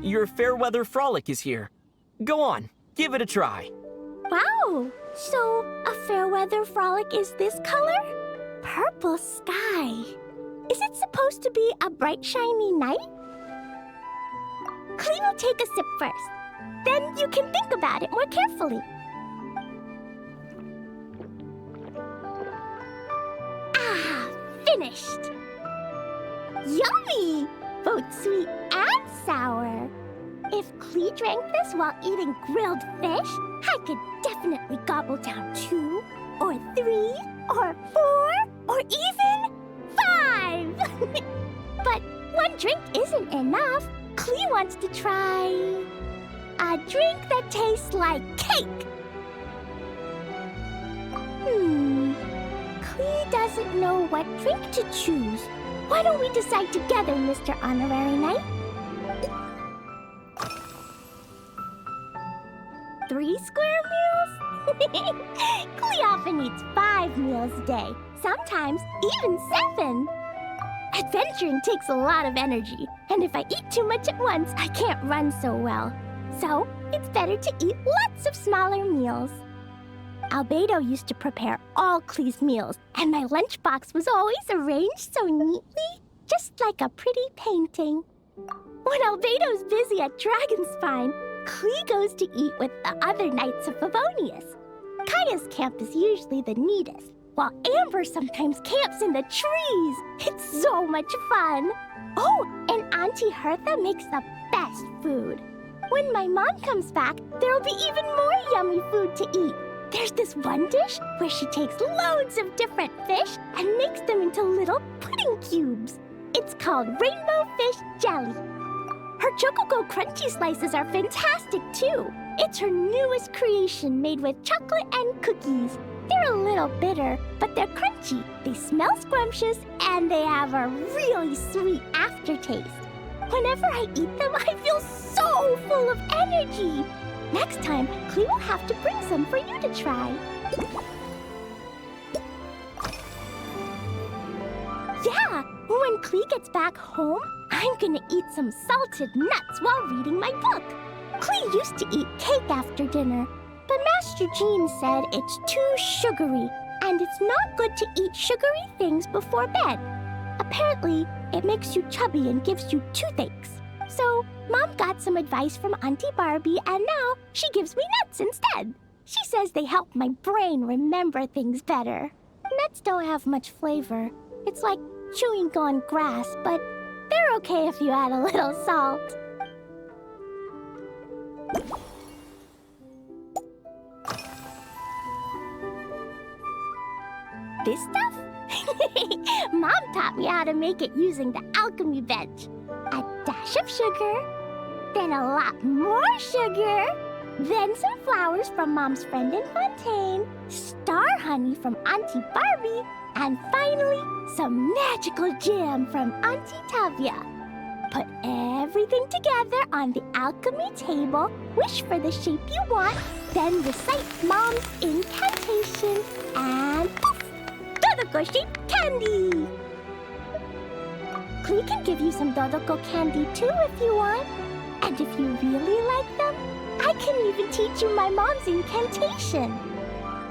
Your Fairweather Frolic is here. Go on, give it a try. Wow! So, a fair weather frolic is this color? Purple sky. Is it supposed to be a bright, shiny night? Klee will take a sip first. Then you can think about it more carefully. Ah, finished! Yummy! Both sweet and sour. If Klee drank this while eating grilled fish, I could definitely gobble down 2, or 3, or 4, or even 5! But one drink isn't enough. Klee wants to try a drink that tastes like cake. Klee doesn't know what drink to choose. Why don't we decide together, Mr. Honorary Knight? 3 square meals? Klee often eats 5 meals a day, sometimes even 7. Adventuring takes a lot of energy, and if I eat too much at once, I can't run so well. So, it's better to eat lots of smaller meals. Albedo used to prepare all Klee's meals, and my lunchbox was always arranged so neatly, just like a pretty painting. When Albedo's busy at Dragonspine, Klee goes to eat with the other Knights of Favonius. Kaya's camp is usually the neatest, while Amber sometimes camps in the trees. It's so much fun. Oh, and Auntie Hertha makes the best food. When my mom comes back, there'll be even more yummy food to eat. There's this one dish where she takes loads of different fish and makes them into little pudding cubes. It's called Rainbow Fish Jelly. Her Chococo Crunchy Slices are fantastic too. It's her newest creation made with chocolate and cookies. They're a little bitter, but they're crunchy. They smell scrumptious, and they have a really sweet aftertaste. Whenever I eat them, I feel so full of energy. Next time, Klee will have to bring some for you to try. Yeah, when Klee gets back home, I'm gonna eat some salted nuts while reading my book. Klee used to eat cake after dinner, but Master Jean said it's too sugary, and it's not good to eat sugary things before bed. Apparently, it makes you chubby and gives you toothaches. So, Mom got some advice from Auntie Barbie, and now she gives me nuts instead. She says they help my brain remember things better. Nuts don't have much flavor. It's like chewing on grass, but they're okay if you add a little salt. This stuff? Mom taught me how to make it using the alchemy bench. A dash of sugar, then a lot more sugar, then some flowers from Mom's friend in Fontaine, star honey from Auntie Barbie, and finally, some magical jam from Auntie Tavia. Put everything together on the alchemy table, wish for the shape you want, then recite Mom's incantation, and poof! Dodoko-shaped candy! Klee can give you some Dodoko candy too if you want. And if you really like them, I can even teach you my mom's incantation.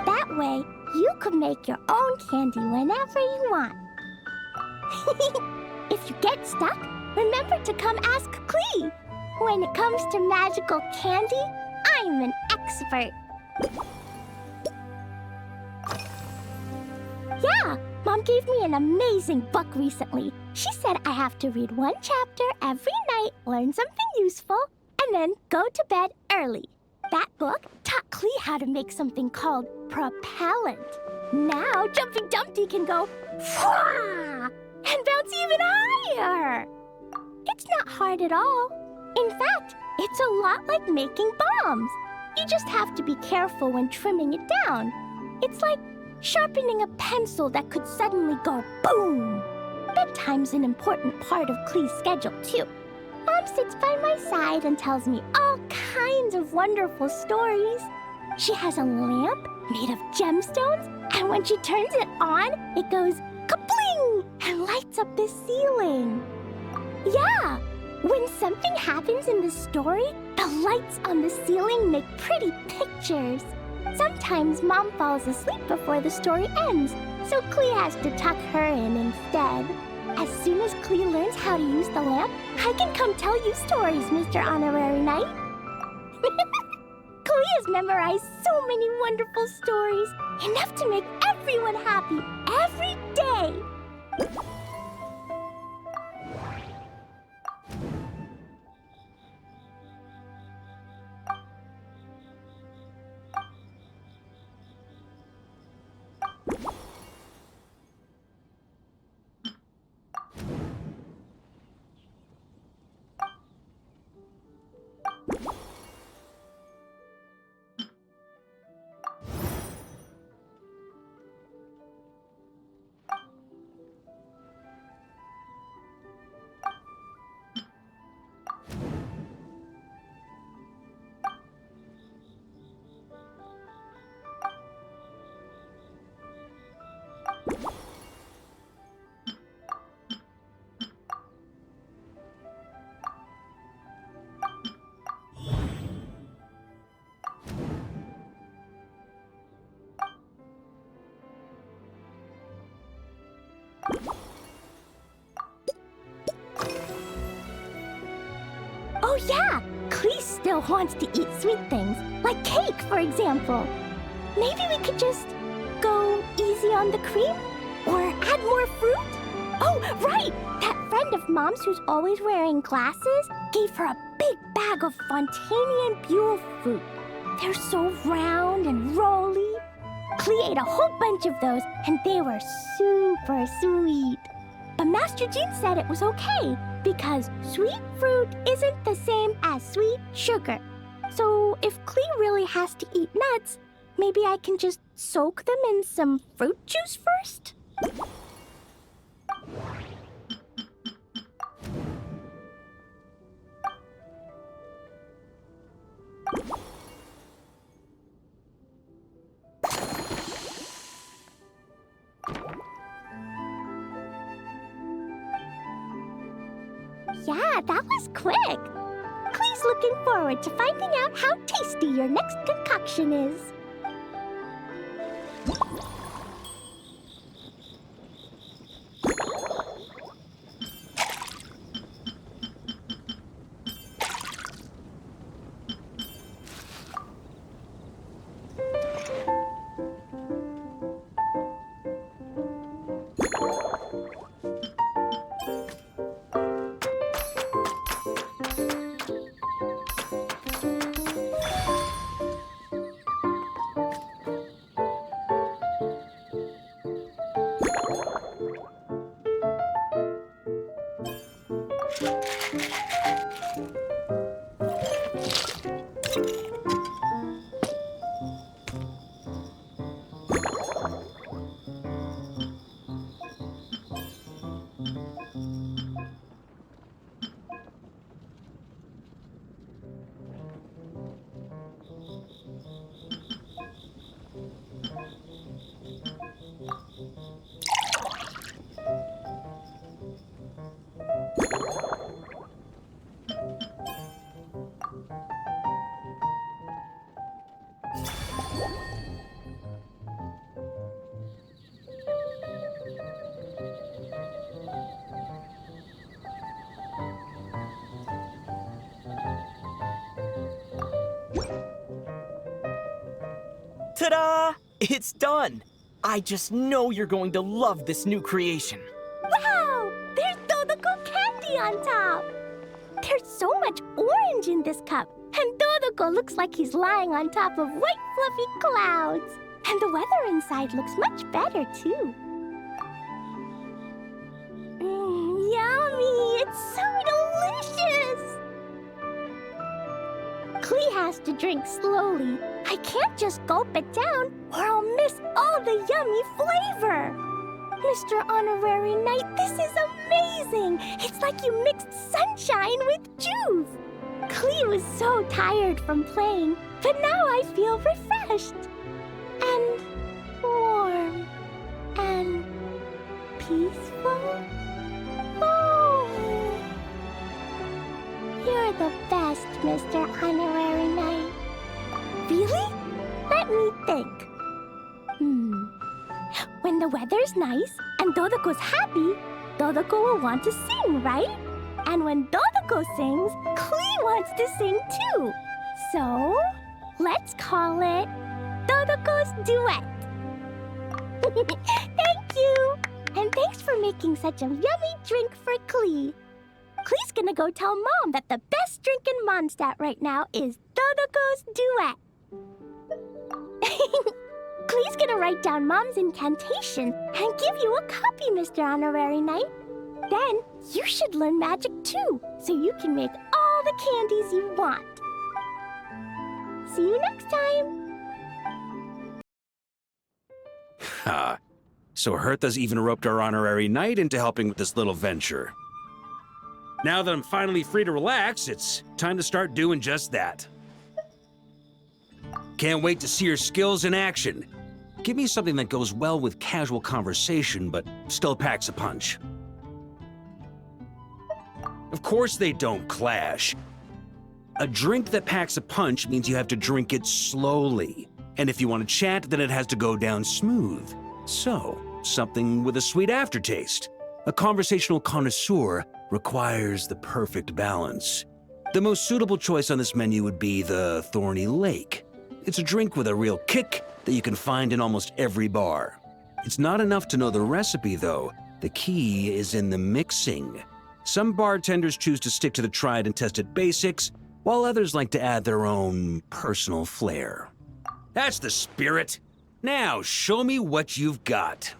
That way, you can make your own candy whenever you want. If you get stuck, remember to come ask Klee. When it comes to magical candy, I'm an expert. Yeah, Mom gave me an amazing book recently. She said I have to read one chapter every night, learn something useful, and then go to bed early. That book taught Klee how to make something called propellant. Now Jumping Dumpty can go Fwah! And bounce even higher. It's not hard at all. In fact, it's a lot like making bombs. You just have to be careful when trimming it down. It's like sharpening a pencil that could suddenly go boom. Bedtime's an important part of Klee's schedule, too. Mom sits by my side and tells me all kinds of wonderful stories. She has a lamp made of gemstones, and when she turns it on, it goes kabling and lights up the ceiling. Yeah, when something happens in the story, the lights on the ceiling make pretty pictures. Sometimes Mom falls asleep before the story ends, so Klee has to tuck her in instead. As soon as Klee learns how to use the lamp, I can come tell you stories, Mr. Honorary Knight. Klee has memorized so many wonderful stories, enough to make everyone happy every day. Oh yeah! Clee still wants to eat sweet things, like cake, for example. Maybe we could just go easy on the cream? Or add more fruit? Oh, right! That friend of Mom's who's always wearing glasses gave her a big bag of Fontanian Buell fruit. They're so round and rolly. Clee ate a whole bunch of those, and they were super sweet. But Master Jean said it was okay, because sweet fruit isn't the same as sweet sugar. So if Clee really has to eat nuts, maybe I can just soak them in some fruit juice first? Yeah, that was quick. Clee's looking forward to finding out how tasty your next concoction is. Ta-da! It's done! I just know you're going to love this new creation. Wow! There's Dodoko candy on top! There's so much orange in this cup, and Dodoko looks like he's lying on top of white fluffy clouds. And the weather inside looks much better, too. Yummy! It's so delicious! Clee has to drink slowly. I can't just gulp it down, or I'll miss all the yummy flavor. Mr. Honorary Knight, this is amazing! It's like you mixed sunshine with juice. Clee was so tired from playing, but now I feel refreshed. And warm. And peaceful. Oh! You're the best, Mr. Honorary Knight. Really? Let me think. When the weather's nice and Dodoko's happy, Dodoko will want to sing, right? And when Dodoko sings, Clee wants to sing too. So, let's call it Dodoko's Duet. Thank you! And thanks for making such a yummy drink for Clee. Clee's gonna go tell Mom that the best drink in Mondstadt right now is Dodoko's Duet. Clee's gonna write down Mom's incantation and give you a copy, Mr. Honorary Knight. Then you should learn magic too, so you can make all the candies you want. See you next time. Ha! So Hertha's even roped our Honorary Knight into helping with this little venture. Now that I'm finally free to relax, it's time to start doing just that. Can't wait to see your skills in action. Give me something that goes well with casual conversation, but still packs a punch. Of course they don't clash. A drink that packs a punch means you have to drink it slowly. And if you want to chat, then it has to go down smooth. So, something with a sweet aftertaste. A conversational connoisseur requires the perfect balance. The most suitable choice on this menu would be the Thorny Lake. It's a drink with a real kick that you can find in almost every bar. It's not enough to know the recipe, though. The key is in the mixing. Some bartenders choose to stick to the tried and tested basics, while others like to add their own personal flair. That's the spirit. Now, show me what you've got.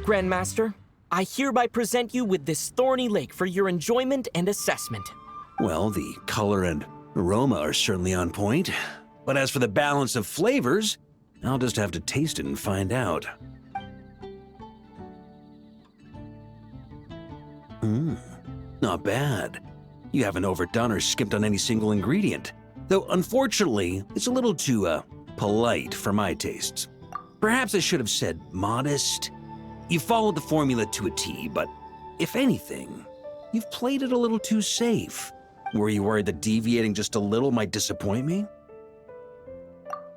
Grandmaster, I hereby present you with this Thorny Lake for your enjoyment and assessment. Well, the color and aroma are certainly on point. But as for the balance of flavors, I'll just have to taste it and find out. Not bad. You haven't overdone or skimped on any single ingredient. Though, unfortunately, it's a little too, polite for my tastes. Perhaps I should have said modest. You followed the formula to a T, but if anything, you've played it a little too safe. Were you worried that deviating just a little might disappoint me?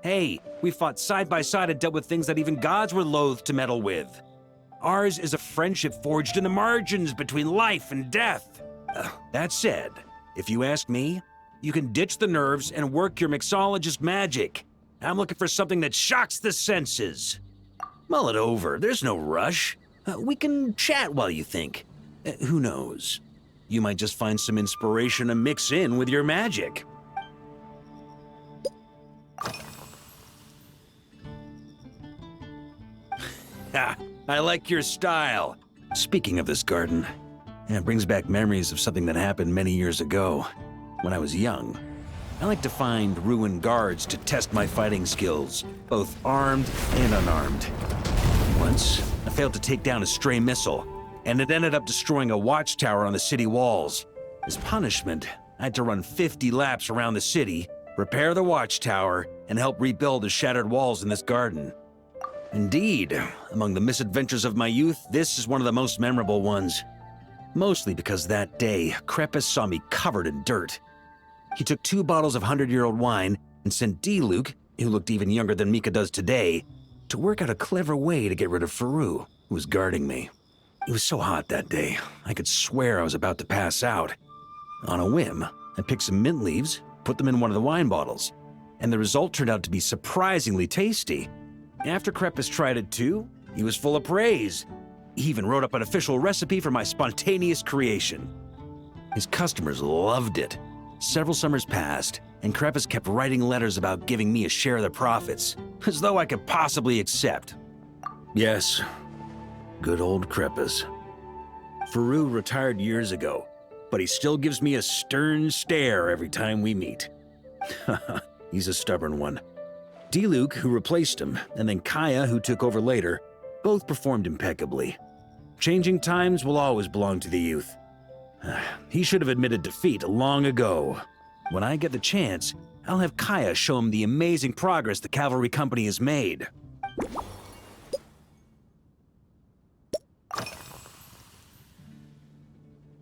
Hey, we fought side by side and dealt with things that even gods were loath to meddle with. Ours is a friendship forged in the margins between life and death. That said, if you ask me, you can ditch the nerves and work your mixologist magic. I'm looking for something that shocks the senses. Mull it over, there's no rush. We can chat while you think. Who knows? You might just find some inspiration to mix in with your magic. Ha! I like your style. Speaking of this garden, it brings back memories of something that happened many years ago. When I was young, I like to find ruined guards to test my fighting skills, both armed and unarmed. Once, I failed to take down a stray missile, and it ended up destroying a watchtower on the city walls. As punishment, I had to run 50 laps around the city, repair the watchtower, and help rebuild the shattered walls in this garden. Indeed, among the misadventures of my youth, this is one of the most memorable ones. Mostly because that day, Crepus saw me covered in dirt. He took 2 bottles of 100-year-old wine and sent D-Luke, who looked even younger than Mika does today, to work out a clever way to get rid of Faru, who was guarding me. It was so hot that day, I could swear I was about to pass out. On a whim, I picked some mint leaves, put them in one of the wine bottles, and the result turned out to be surprisingly tasty. After Crepus tried it too, he was full of praise. He even wrote up an official recipe for my spontaneous creation. His customers loved it. Several summers passed, and Crepus kept writing letters about giving me a share of the profits, as though I could possibly accept. Yes, good old Crepus. Faru retired years ago, but he still gives me a stern stare every time we meet. He's a stubborn one. D-Luke, who replaced him, and then Kaya, who took over later, both performed impeccably. Changing times will always belong to the youth. He should have admitted defeat long ago. When I get the chance, I'll have Kaya show him the amazing progress the cavalry company has made.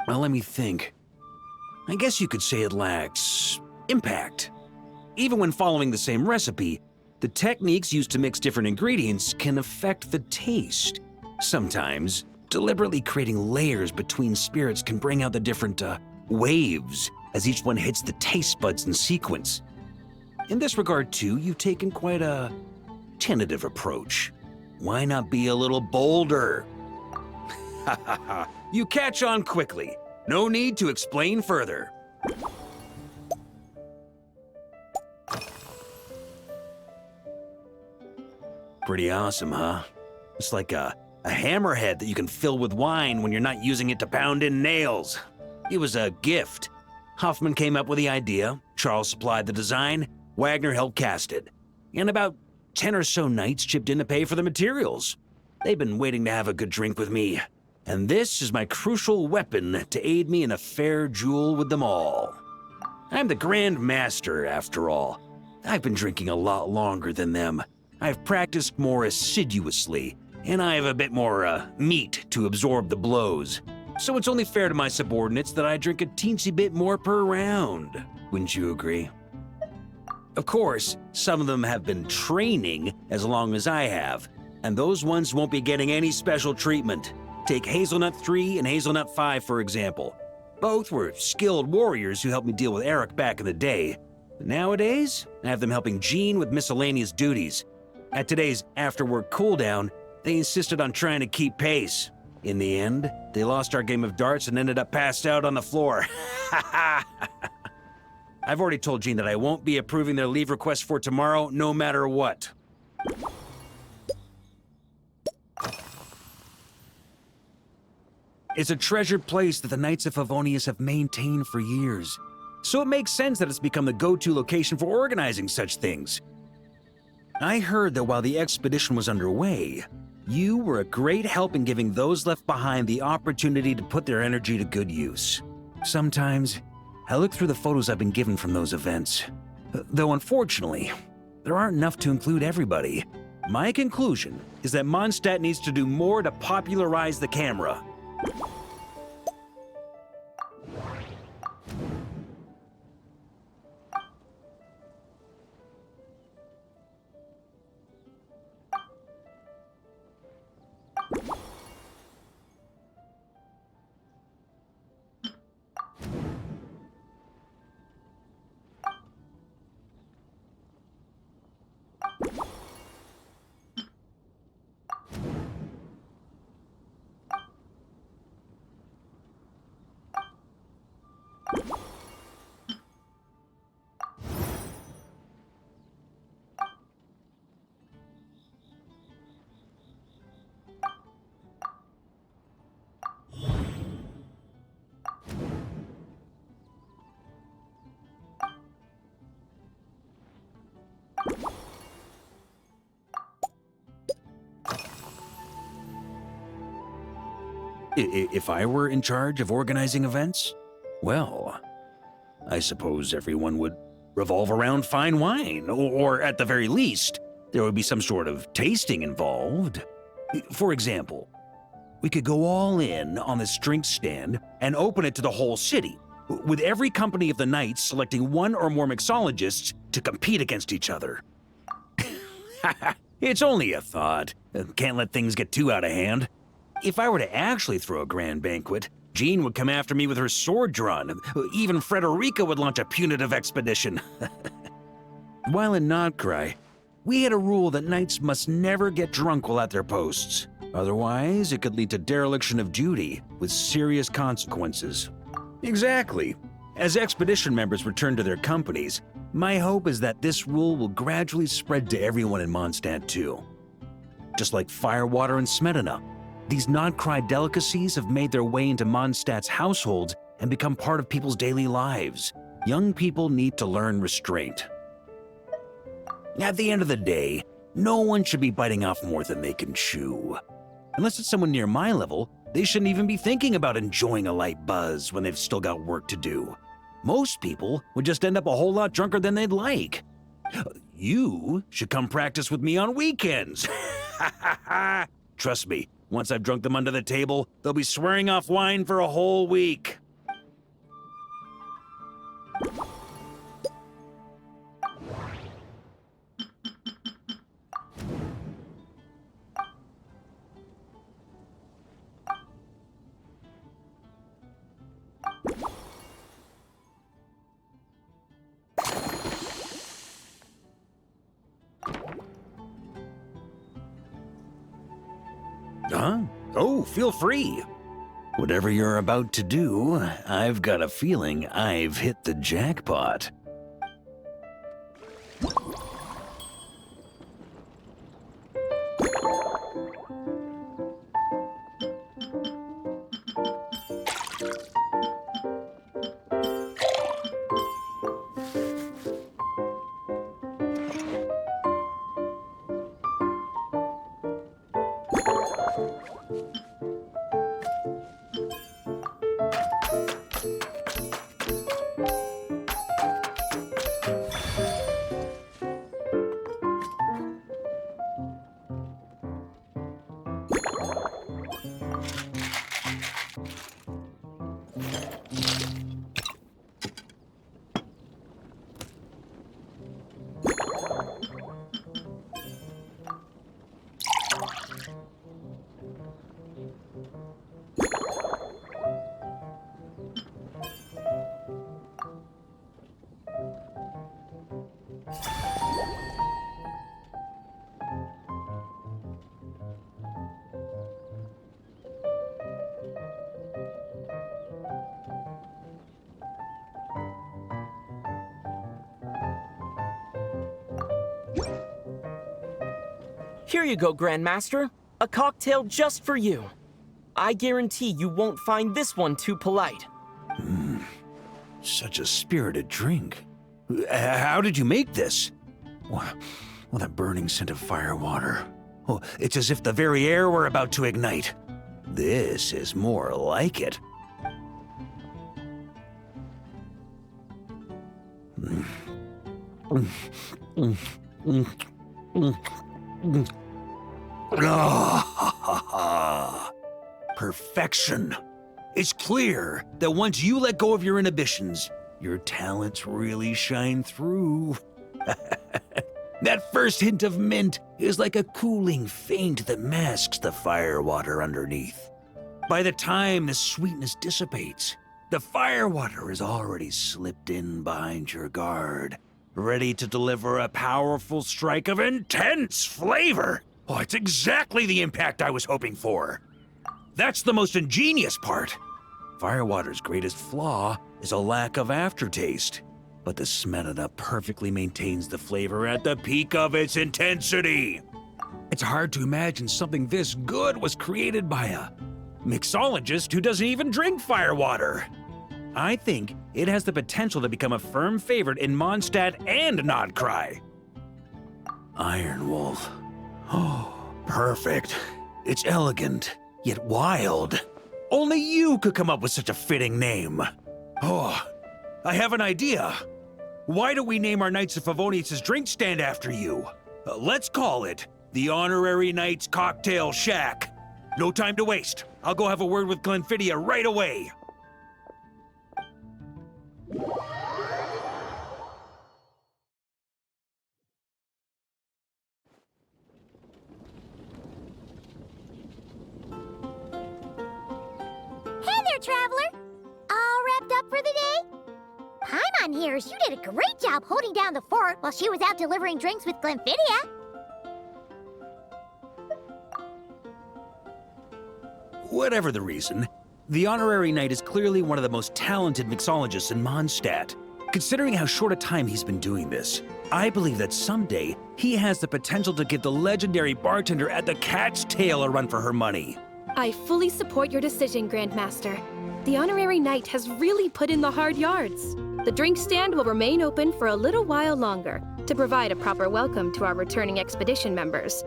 Well, let me think. I guess you could say it lacks impact. Even when following the same recipe, The techniques used to mix different ingredients can affect the taste. Sometimes, deliberately creating layers between spirits can bring out the different waves as each one hits the taste buds in sequence. In this regard, too, you've taken quite a tentative approach. Why not be a little bolder? Ha ha ha, you catch on quickly. No need to explain further. Pretty awesome, huh? It's like a hammerhead that you can fill with wine when you're not using it to pound in nails. It was a gift. Hoffman came up with the idea, Charles supplied the design, Wagner helped cast it. And about 10 or so knights chipped in to pay for the materials. They've been waiting to have a good drink with me. And this is my crucial weapon to aid me in a fair duel with them all. I'm the Grand Master, after all. I've been drinking a lot longer than them. I've practiced more assiduously, and I have a bit more meat to absorb the blows. So it's only fair to my subordinates that I drink a teensy bit more per round. Wouldn't you agree? Of course, some of them have been training as long as I have, and those ones won't be getting any special treatment. Take Hazelnut 3 and Hazelnut 5, for example. Both were skilled warriors who helped me deal with Eric back in the day. But nowadays, I have them helping Jean with miscellaneous duties. At today's after-work cooldown, they insisted on trying to keep pace. In the end, they lost our game of darts and ended up passed out on the floor. I've already told Jean that I won't be approving their leave request for tomorrow, no matter what. It's a treasured place that the Knights of Favonius have maintained for years. So it makes sense that it's become the go-to location for organizing such things. I heard that while the expedition was underway, you were a great help in giving those left behind the opportunity to put their energy to good use. Sometimes, I look through the photos I've been given from those events. Though unfortunately, there aren't enough to include everybody. My conclusion is that Mondstadt needs to do more to popularize the camera. If I were in charge of organizing events, well, I suppose everyone would revolve around fine wine, or at the very least, there would be some sort of tasting involved. For example, we could go all in on this drink stand and open it to the whole city, with every company of the Knights selecting one or more mixologists to compete against each other. It's only a thought. Can't let things get too out of hand. If I were to actually throw a grand banquet, Jean would come after me with her sword drawn. Even Frederica would launch a punitive expedition. While in Nodcry, we had a rule that knights must never get drunk while at their posts. Otherwise, it could lead to dereliction of duty, with serious consequences. Exactly. As expedition members return to their companies, my hope is that this rule will gradually spread to everyone in Mondstadt too. Just like firewater and smetana, these Nodcry delicacies have made their way into Mondstadt's households and become part of people's daily lives. Young people need to learn restraint. At the end of the day, no one should be biting off more than they can chew. Unless it's someone near my level, they shouldn't even be thinking about enjoying a light buzz when they've still got work to do. Most people would just end up a whole lot drunker than they'd like. You should come practice with me on weekends. Trust me, once I've drunk them under the table, they'll be swearing off wine for a whole week. Huh? Oh, feel free. Whatever you're about to do, I've got a feeling I've hit the jackpot. Here you go, Grandmaster. A cocktail just for you. I guarantee you won't find this one too polite. Such a spirited drink. How did you make this? Well, that burning scent of firewater. Oh, it's as if the very air were about to ignite. This is more like it. Perfection. It's clear that once you let go of your inhibitions, your talents really shine through. That first hint of mint is like a cooling feint that masks the firewater underneath. By the time the sweetness dissipates, the firewater is already slipped in behind your guard, ready to deliver a powerful strike of intense flavor. Oh, it's exactly the impact I was hoping for. That's the most ingenious part. Firewater's greatest flaw is a lack of aftertaste, but the Smetana perfectly maintains the flavor at the peak of its intensity. It's hard to imagine something this good was created by a mixologist who doesn't even drink firewater. I think it has the potential to become a firm favorite in Mondstadt and Nodcry. Iron Wolf. Oh, perfect. It's elegant, yet wild. Only you could come up with such a fitting name. Oh, I have an idea. Why don't we name our Knights of Favonius' drink stand after you? Let's call it the Honorary Knights Cocktail Shack. No time to waste. I'll go have a word with Glenfiddia right away. Traveler, all wrapped up for the day? Paimon hears you did a great job holding down the fort while she was out delivering drinks with Glenfiddia. Whatever the reason, the Honorary Knight is clearly one of the most talented mixologists in Mondstadt. Considering how short a time he's been doing this, I believe that someday he has the potential to give the legendary bartender at the Cat's Tail a run for her money. I fully support your decision, Grandmaster. The Honorary Knight has really put in the hard yards. The drink stand will remain open for a little while longer to provide a proper welcome to our returning expedition members.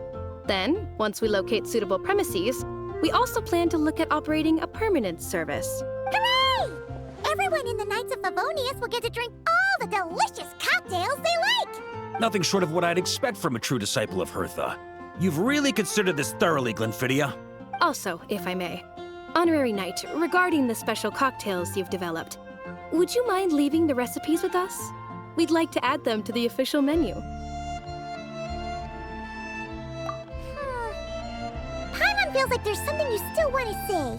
Then, once we locate suitable premises, we also plan to look at operating a permanent service. Hooray! Everyone in the Knights of Favonius will get to drink all the delicious cocktails they like! Nothing short of what I'd expect from a true disciple of Hertha. You've really considered this thoroughly, Glenfiddia. Also, if I may, Honorary Knight, regarding the special cocktails you've developed, would you mind leaving the recipes with us? We'd like to add them to the official menu. Paimon feels like there's something you still want to say.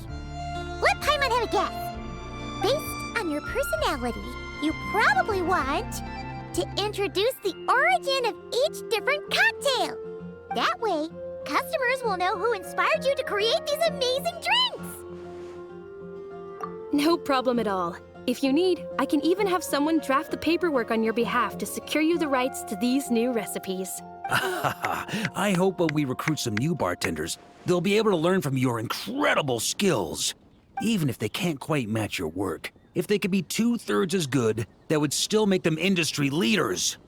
Let Paimon have a guess. Based on your personality, you probably want to introduce the origin of each different cocktail. That way, customers will know who inspired you to create these amazing drinks! No problem at all. If you need, I can even have someone draft the paperwork on your behalf to secure you the rights to these new recipes. I hope when we recruit some new bartenders, they'll be able to learn from your incredible skills. Even if they can't quite match your work, if they could be 2/3 as good, that would still make them industry leaders.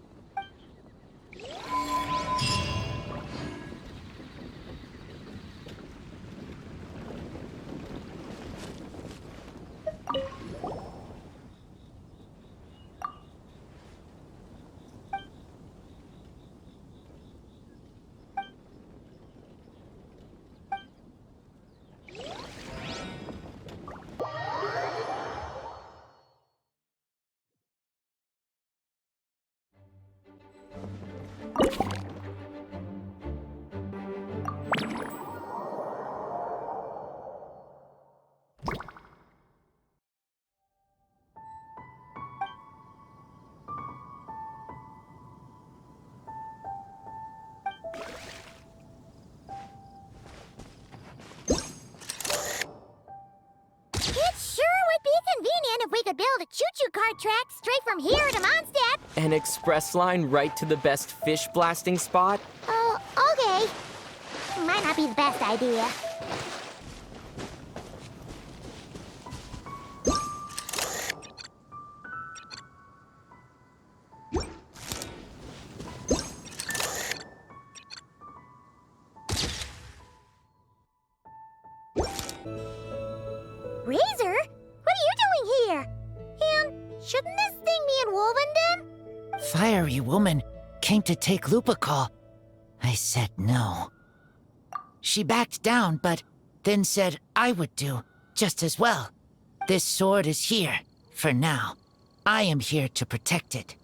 If we could build a choo-choo cart track straight from here to Mondstadt. An express line right to the best fish blasting spot? Oh, okay. Might not be the best idea. Razor? What are you doing here? And shouldn't this thing be in Wolvenden? Fiery woman came to take Lupical. I said no. She backed down, but then said I would do just as well. This sword is here, for now. I am here to protect it.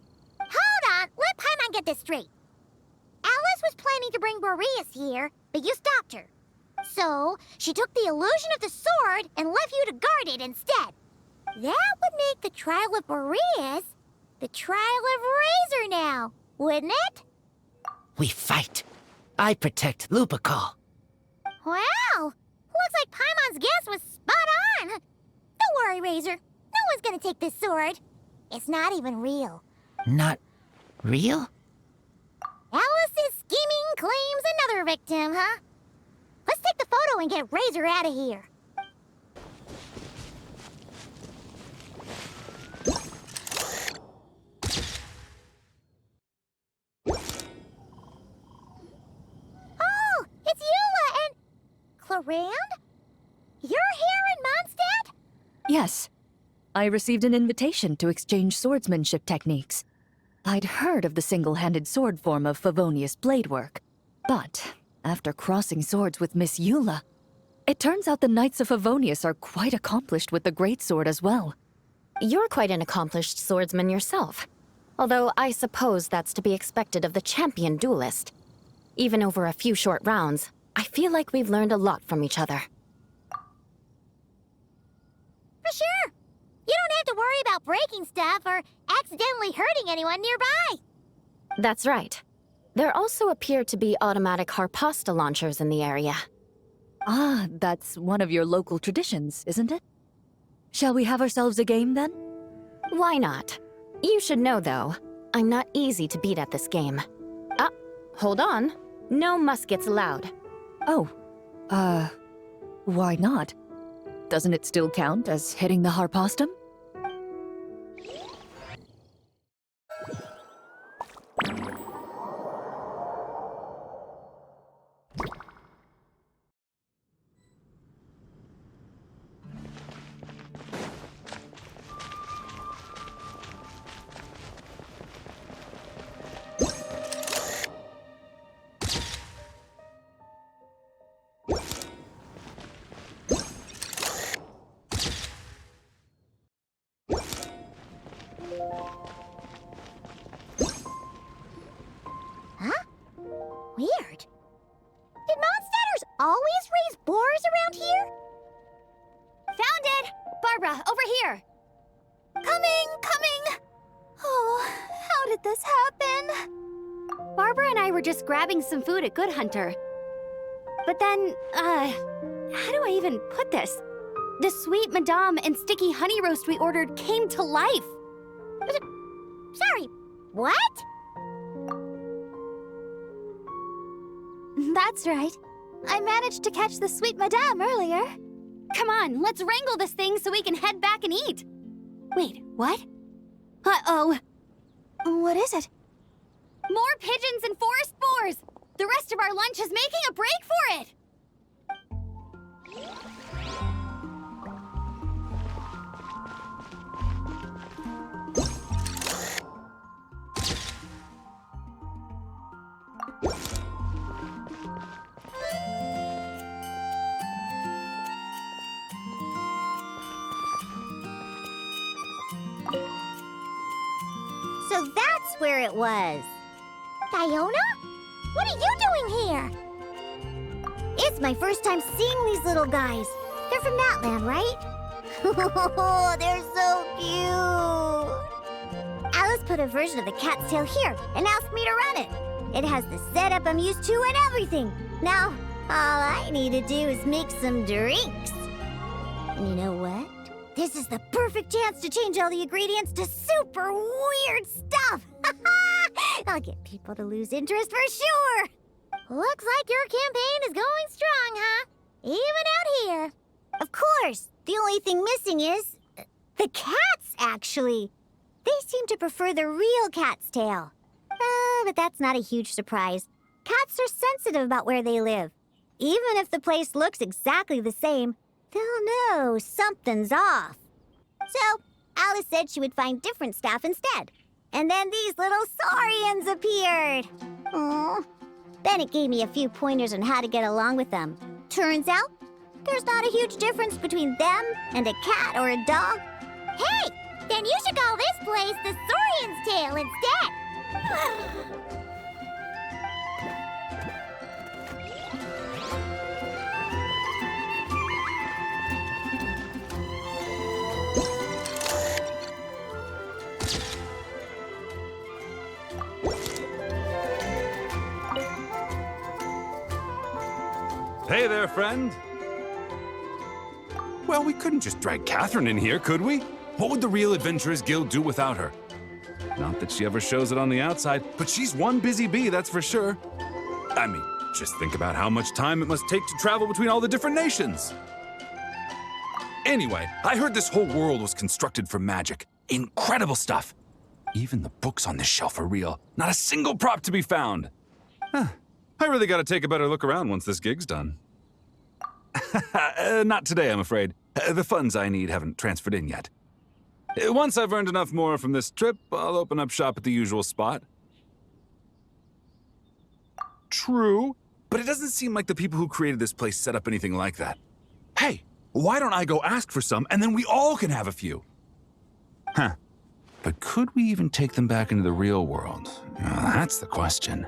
Hold on, let Paimon get this straight. Alice was planning to bring Boreas here, but you stopped her. So, she took the illusion of the sword and left you to guard it instead. That would make the trial of Boreas the trial of Razor now, wouldn't it? We fight. I protect Lupical. Wow! Looks like Paimon's guess was spot on. Don't worry, Razor. No one's gonna take this sword. It's not even real. Not real? Alice's scheming claims another victim, huh? Let's take the photo and get Razor out of here. Oh, it's Eula and... Clarand? You're here in Mondstadt? Yes. I received an invitation to exchange swordsmanship techniques. I'd heard of the single-handed sword form of Favonius blade work, but after crossing swords with Miss Eula, it turns out the Knights of Favonius are quite accomplished with the greatsword as well. You're quite an accomplished swordsman yourself. Although I suppose that's to be expected of the champion duelist. Even over a few short rounds, I feel like we've learned a lot from each other. For sure. You don't have to worry about breaking stuff or accidentally hurting anyone nearby. That's right. There also appear to be automatic harpasta launchers in the area. Ah, that's one of your local traditions, isn't it? Shall we have ourselves a game then? Why not? You should know, though, I'm not easy to beat at this game. Ah, hold on. No muskets allowed. Oh, why not? Doesn't it still count as hitting the harpastum? Weird. Did Mondstadters always raise boars around here? Found it! Barbara, over here! Coming! Oh, how did this happen? Barbara and I were just grabbing some food at Good Hunter. But then, how do I even put this? The sweet madame and sticky honey roast we ordered came to life. Sorry, what? That's right. I managed to catch the sweet madame earlier. Come on, let's wrangle this thing so we can head back and eat. Wait, what? Uh-oh. What is it? More pigeons and forest boars! The rest of our lunch is making a break for it! So that's where it was. Fiona? What are you doing here? It's my first time seeing these little guys. They're from that land, right? Oh, they're so cute. Alice put a version of the cat's tail here and asked me to run it. It has the setup I'm used to and everything. Now, all I need to do is make some drinks. And you know what? This is the perfect chance to change all the ingredients to super weird stuff. I'll get people to lose interest for sure. Looks like your campaign is going strong, huh? Even out here. Of course. The only thing missing is the cats, actually. They seem to prefer the real cat's tail. But that's not a huge surprise. Cats are sensitive about where they live. Even if the place looks exactly the same, they'll know something's off. So, Alice said she would find different staff instead. And then these little saurians appeared. Aww. Bennett gave me a few pointers on how to get along with them. Turns out, there's not a huge difference between them and a cat or a dog. Hey, then you should call this place the Saurian's Tail instead. Hey there, friend. Well, we couldn't just drag Catherine in here, could we? What would the Real Adventurers Guild do without her? Not that she ever shows it on the outside, but she's one busy bee, that's for sure. I mean, just think about how much time it must take to travel between all the different nations. Anyway, I heard this whole world was constructed for magic. Incredible stuff. Even the books on this shelf are real. Not a single prop to be found. Huh. I really gotta take a better look around once this gig's done. Not today, I'm afraid. The funds I need haven't transferred in yet. Once I've earned enough more from this trip, I'll open up shop at the usual spot. True, but it doesn't seem like the people who created this place set up anything like that. Hey, why don't I go ask for some, and then we all can have a few? Huh. But could we even take them back into the real world? Well, that's the question.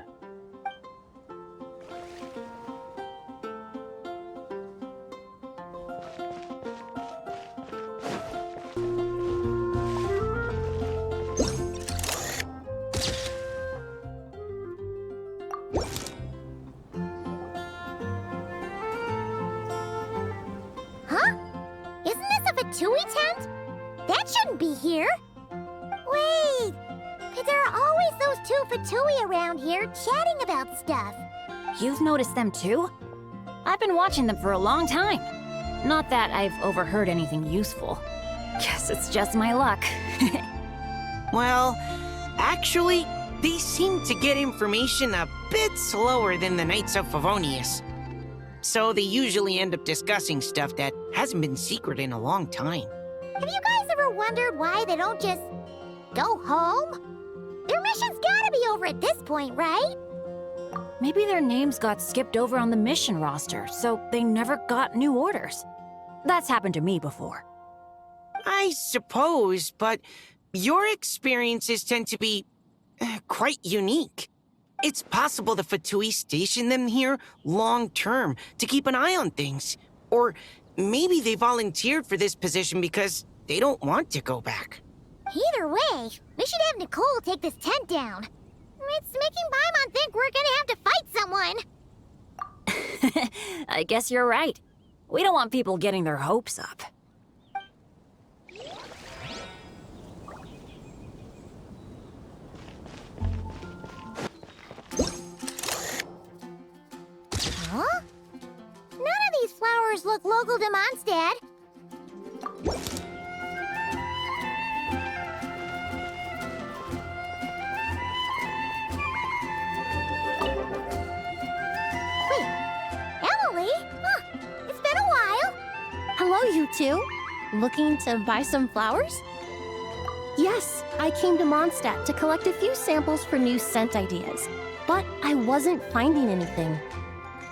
Fatui tent? That shouldn't be here. Wait, there are always those two Fatui around here chatting about stuff. You've noticed them too? I've been watching them for a long time. Not that I've overheard anything useful. Guess it's just my luck. Well, actually, they seem to get information a bit slower than the Knights of Favonius. So they usually end up discussing stuff that hasn't been secret in a long time. Have you guys ever wondered why they don't just go home? Their mission's gotta be over at this point, right? Maybe their names got skipped over on the mission roster, so they never got new orders. That's happened to me before. I suppose, but your experiences tend to be quite unique. It's possible the Fatui stationed them here long-term to keep an eye on things. Or maybe they volunteered for this position because they don't want to go back. Either way, we should have Nicole take this tent down. It's making Paimon think we're gonna have to fight someone. I guess you're right. We don't want people getting their hopes up. Huh? None of these flowers look local to Mondstadt. Wait, Emily? Huh, it's been a while. Hello, you two. Looking to buy some flowers? Yes, I came to Mondstadt to collect a few samples for new scent ideas, but I wasn't finding anything.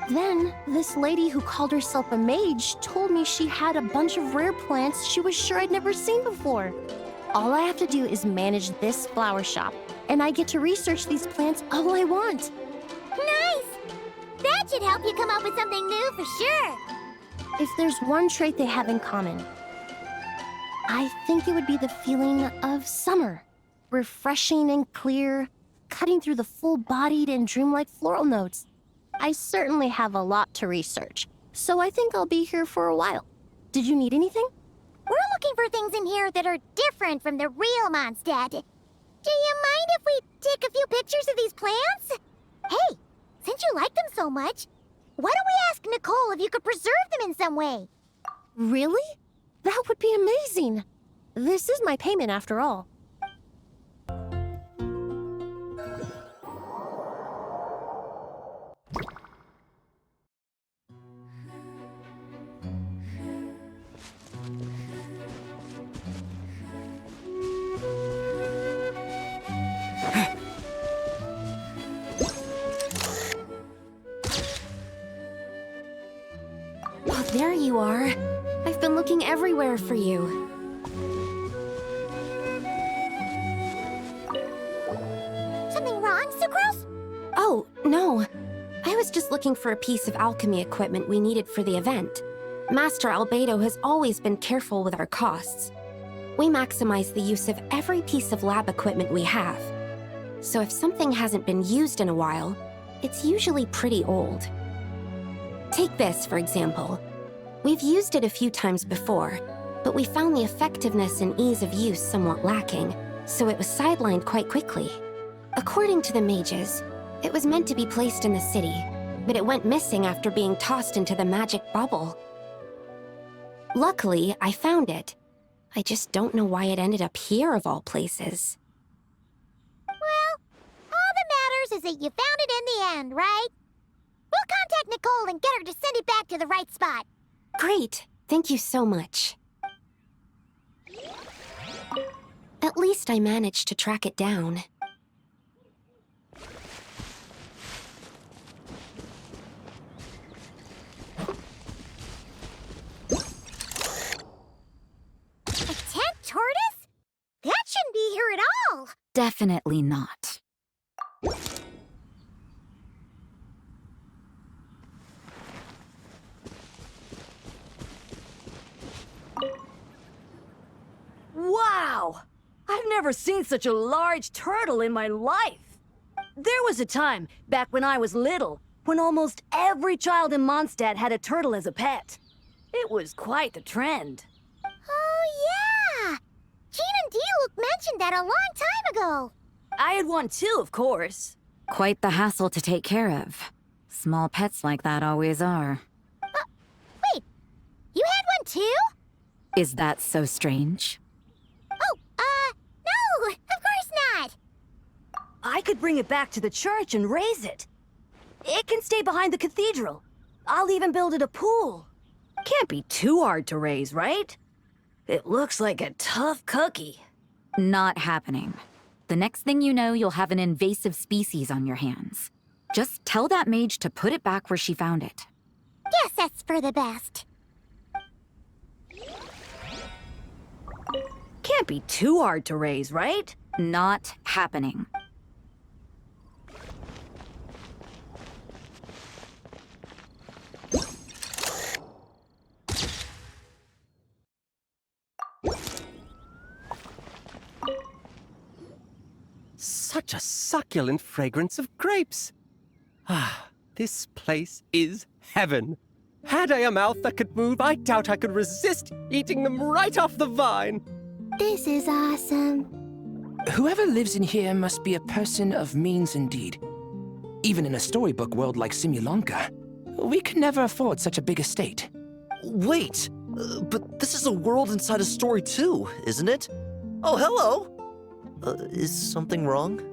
Then, this lady who called herself a mage told me she had a bunch of rare plants she was sure I'd never seen before. All I have to do is manage this flower shop, and I get to research these plants all I want. Nice! That should help you come up with something new for sure. If there's one trait they have in common, I think it would be the feeling of summer. Refreshing and clear, cutting through the full-bodied and dreamlike floral notes. I certainly have a lot to research, so I think I'll be here for a while. Did you need anything? We're looking for things in here that are different from the real Mondstadt. Do you mind if we take a few pictures of these plants? Hey, since you like them so much, why don't we ask Nicole if you could preserve them in some way? Really? That would be amazing. This is my payment after all. Oh, there you are. I've been looking everywhere for you. Something wrong, Sucrose? Oh, no. I was just looking for a piece of alchemy equipment we needed for the event. Master Albedo has always been careful with our costs. We maximize the use of every piece of lab equipment we have. So if something hasn't been used in a while, it's usually pretty old. Take this, for example. We've used it a few times before, but we found the effectiveness and ease of use somewhat lacking, so it was sidelined quite quickly. According to the mages, it was meant to be placed in the city, but it went missing after being tossed into the magic bubble. Luckily, I found it. I just don't know why it ended up here of all places. Well, all that matters is that you found it in the end, right? We'll contact Nicole and get her to send it back to the right spot. Great. Thank you so much. At least I managed to track it down. A tent tortoise? That shouldn't be here at all. Definitely not. Wow! I've never seen such a large turtle in my life. There was a time, back when I was little, when almost every child in Mondstadt had a turtle as a pet. It was quite the trend. Oh, yeah! Jean and D-Luke mentioned that a long time ago. I had one too, of course. Quite the hassle to take care of. Small pets like that always are. Wait, you had one too? Is that so strange? Oh, no, of course not. I could bring it back to the church and raise it. It can stay behind the cathedral. I'll even build it a pool. Can't be too hard to raise, right? It looks like a tough cookie. Not happening. The next thing you know, you'll have an invasive species on your hands. Just tell that mage to put it back where she found it. Guess that's for the best. Can't be too hard to raise, right? Not happening. Such a succulent fragrance of grapes. Ah, This place is heaven. Had I a mouth that could move, I doubt I could resist eating them right off the vine. This is awesome. Whoever lives in here must be a person of means indeed. Even in a storybook world like Simulanka, we could never afford such a big estate. Wait, but this is a world inside a story too, isn't it? Oh, hello! Is something wrong?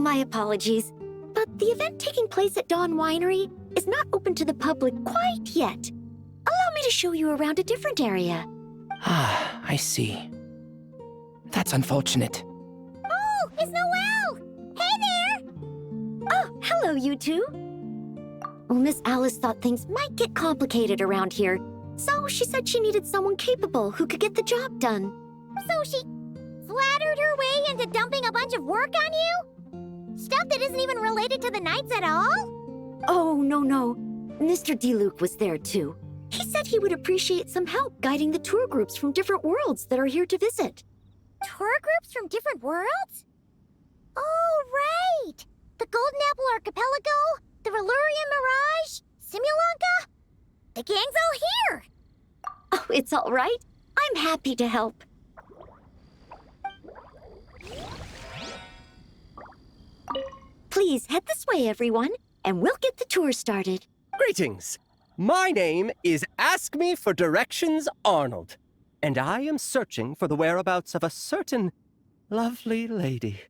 My apologies. But the event taking place at Dawn Winery is not open to the public quite yet. Allow me to show you around a different area. Ah, I see. That's unfortunate. Oh, it's Noelle! Hey there! Oh, hello, you two. Well, Miss Alice thought things might get complicated around here, so she said she needed someone capable who could get the job done. So she flattered her way into dumping a bunch of work on you? Stuff that isn't even related to the Knights at all? Oh, no. Mr. DeLuke was there too. He said he would appreciate some help guiding the tour groups from different worlds that are here to visit. Tour groups from different worlds? Oh, right! The Golden Apple Archipelago, the Valurian Mirage, Simulanka. The gang's all here! Oh, it's all right. I'm happy to help. Please head this way, everyone, and we'll get the tour started. Greetings. My name is Ask Me for Directions Arnold, and I am searching for the whereabouts of a certain lovely lady.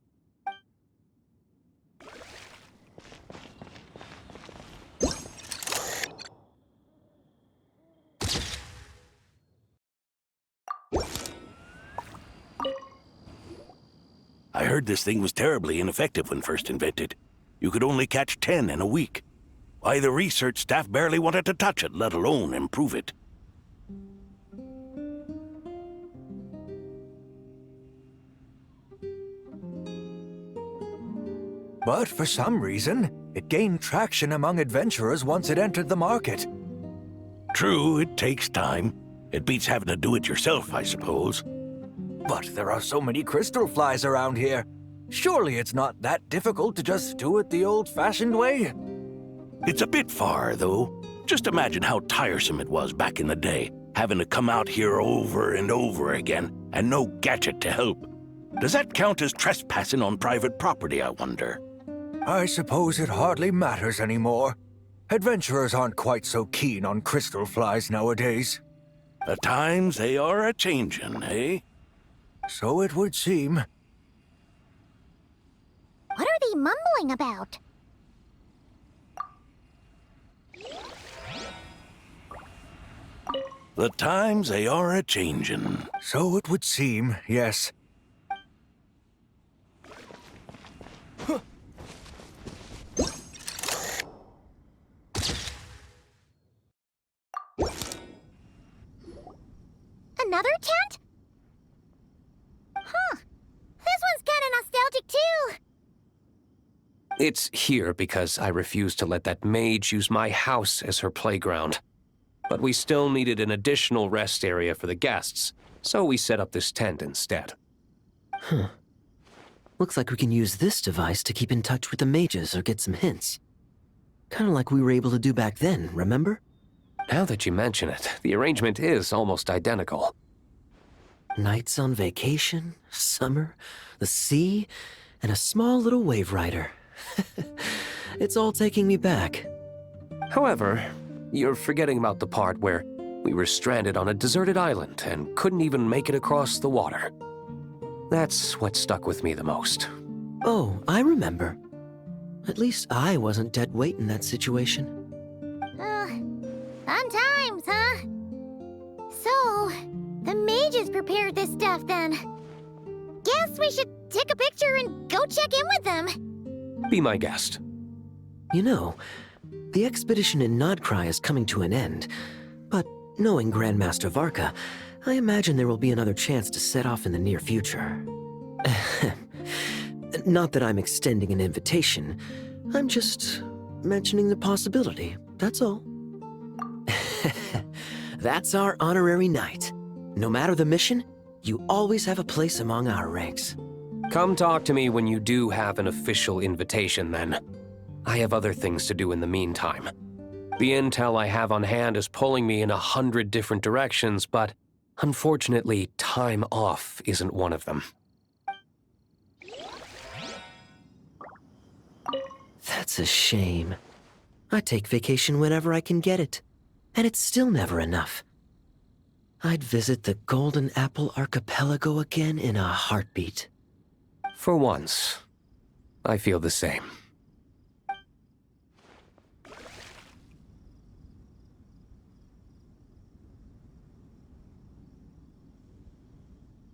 I heard this thing was terribly ineffective when first invented. You could only catch 10 in a week. Why, the research staff barely wanted to touch it, let alone improve it. But for some reason, it gained traction among adventurers once it entered the market. True, it takes time. It beats having to do it yourself, I suppose. But there are so many crystal flies around here. Surely it's not that difficult to just do it the old-fashioned way? It's a bit far, though. Just imagine how tiresome it was back in the day, having to come out here over and over again, and no gadget to help. Does that count as trespassing on private property, I wonder? I suppose it hardly matters anymore. Adventurers aren't quite so keen on crystal flies nowadays. The times they are a-changin', eh? So it would seem. What are they mumbling about? The times they are a-changin'. So it would seem, yes. Another tent? Huh. This one's kinda nostalgic too. It's here because I refused to let that mage use my house as her playground. But we still needed an additional rest area for the guests, so we set up this tent instead. Huh. Looks like we can use this device to keep in touch with the mages or get some hints. Kinda like we were able to do back then, remember? Now that you mention it, the arrangement is almost identical. Nights on vacation, summer, the sea, and a small little wave rider. It's all taking me back. However, you're forgetting about the part where we were stranded on a deserted island and couldn't even make it across the water. That's what stuck with me the most. Oh, I remember. At least I wasn't dead weight in that situation. Fun times, huh? So, the mages prepared this stuff then. Guess we should take a picture and go check in with them. Be my guest. You know, the expedition in Nodcry is coming to an end, but knowing Grandmaster Varka, I imagine there will be another chance to set off in the near future. Not that I'm extending an invitation, I'm just mentioning the possibility, that's all. That's our honorary knight. No matter the mission, you always have a place among our ranks. Come talk to me when you do have an official invitation, then. I have other things to do in the meantime. The intel I have on hand is pulling me in 100 different directions, but unfortunately, time off isn't one of them. That's a shame. I take vacation whenever I can get it, and it's still never enough. I'd visit the Golden Apple Archipelago again in a heartbeat. For once, I feel the same.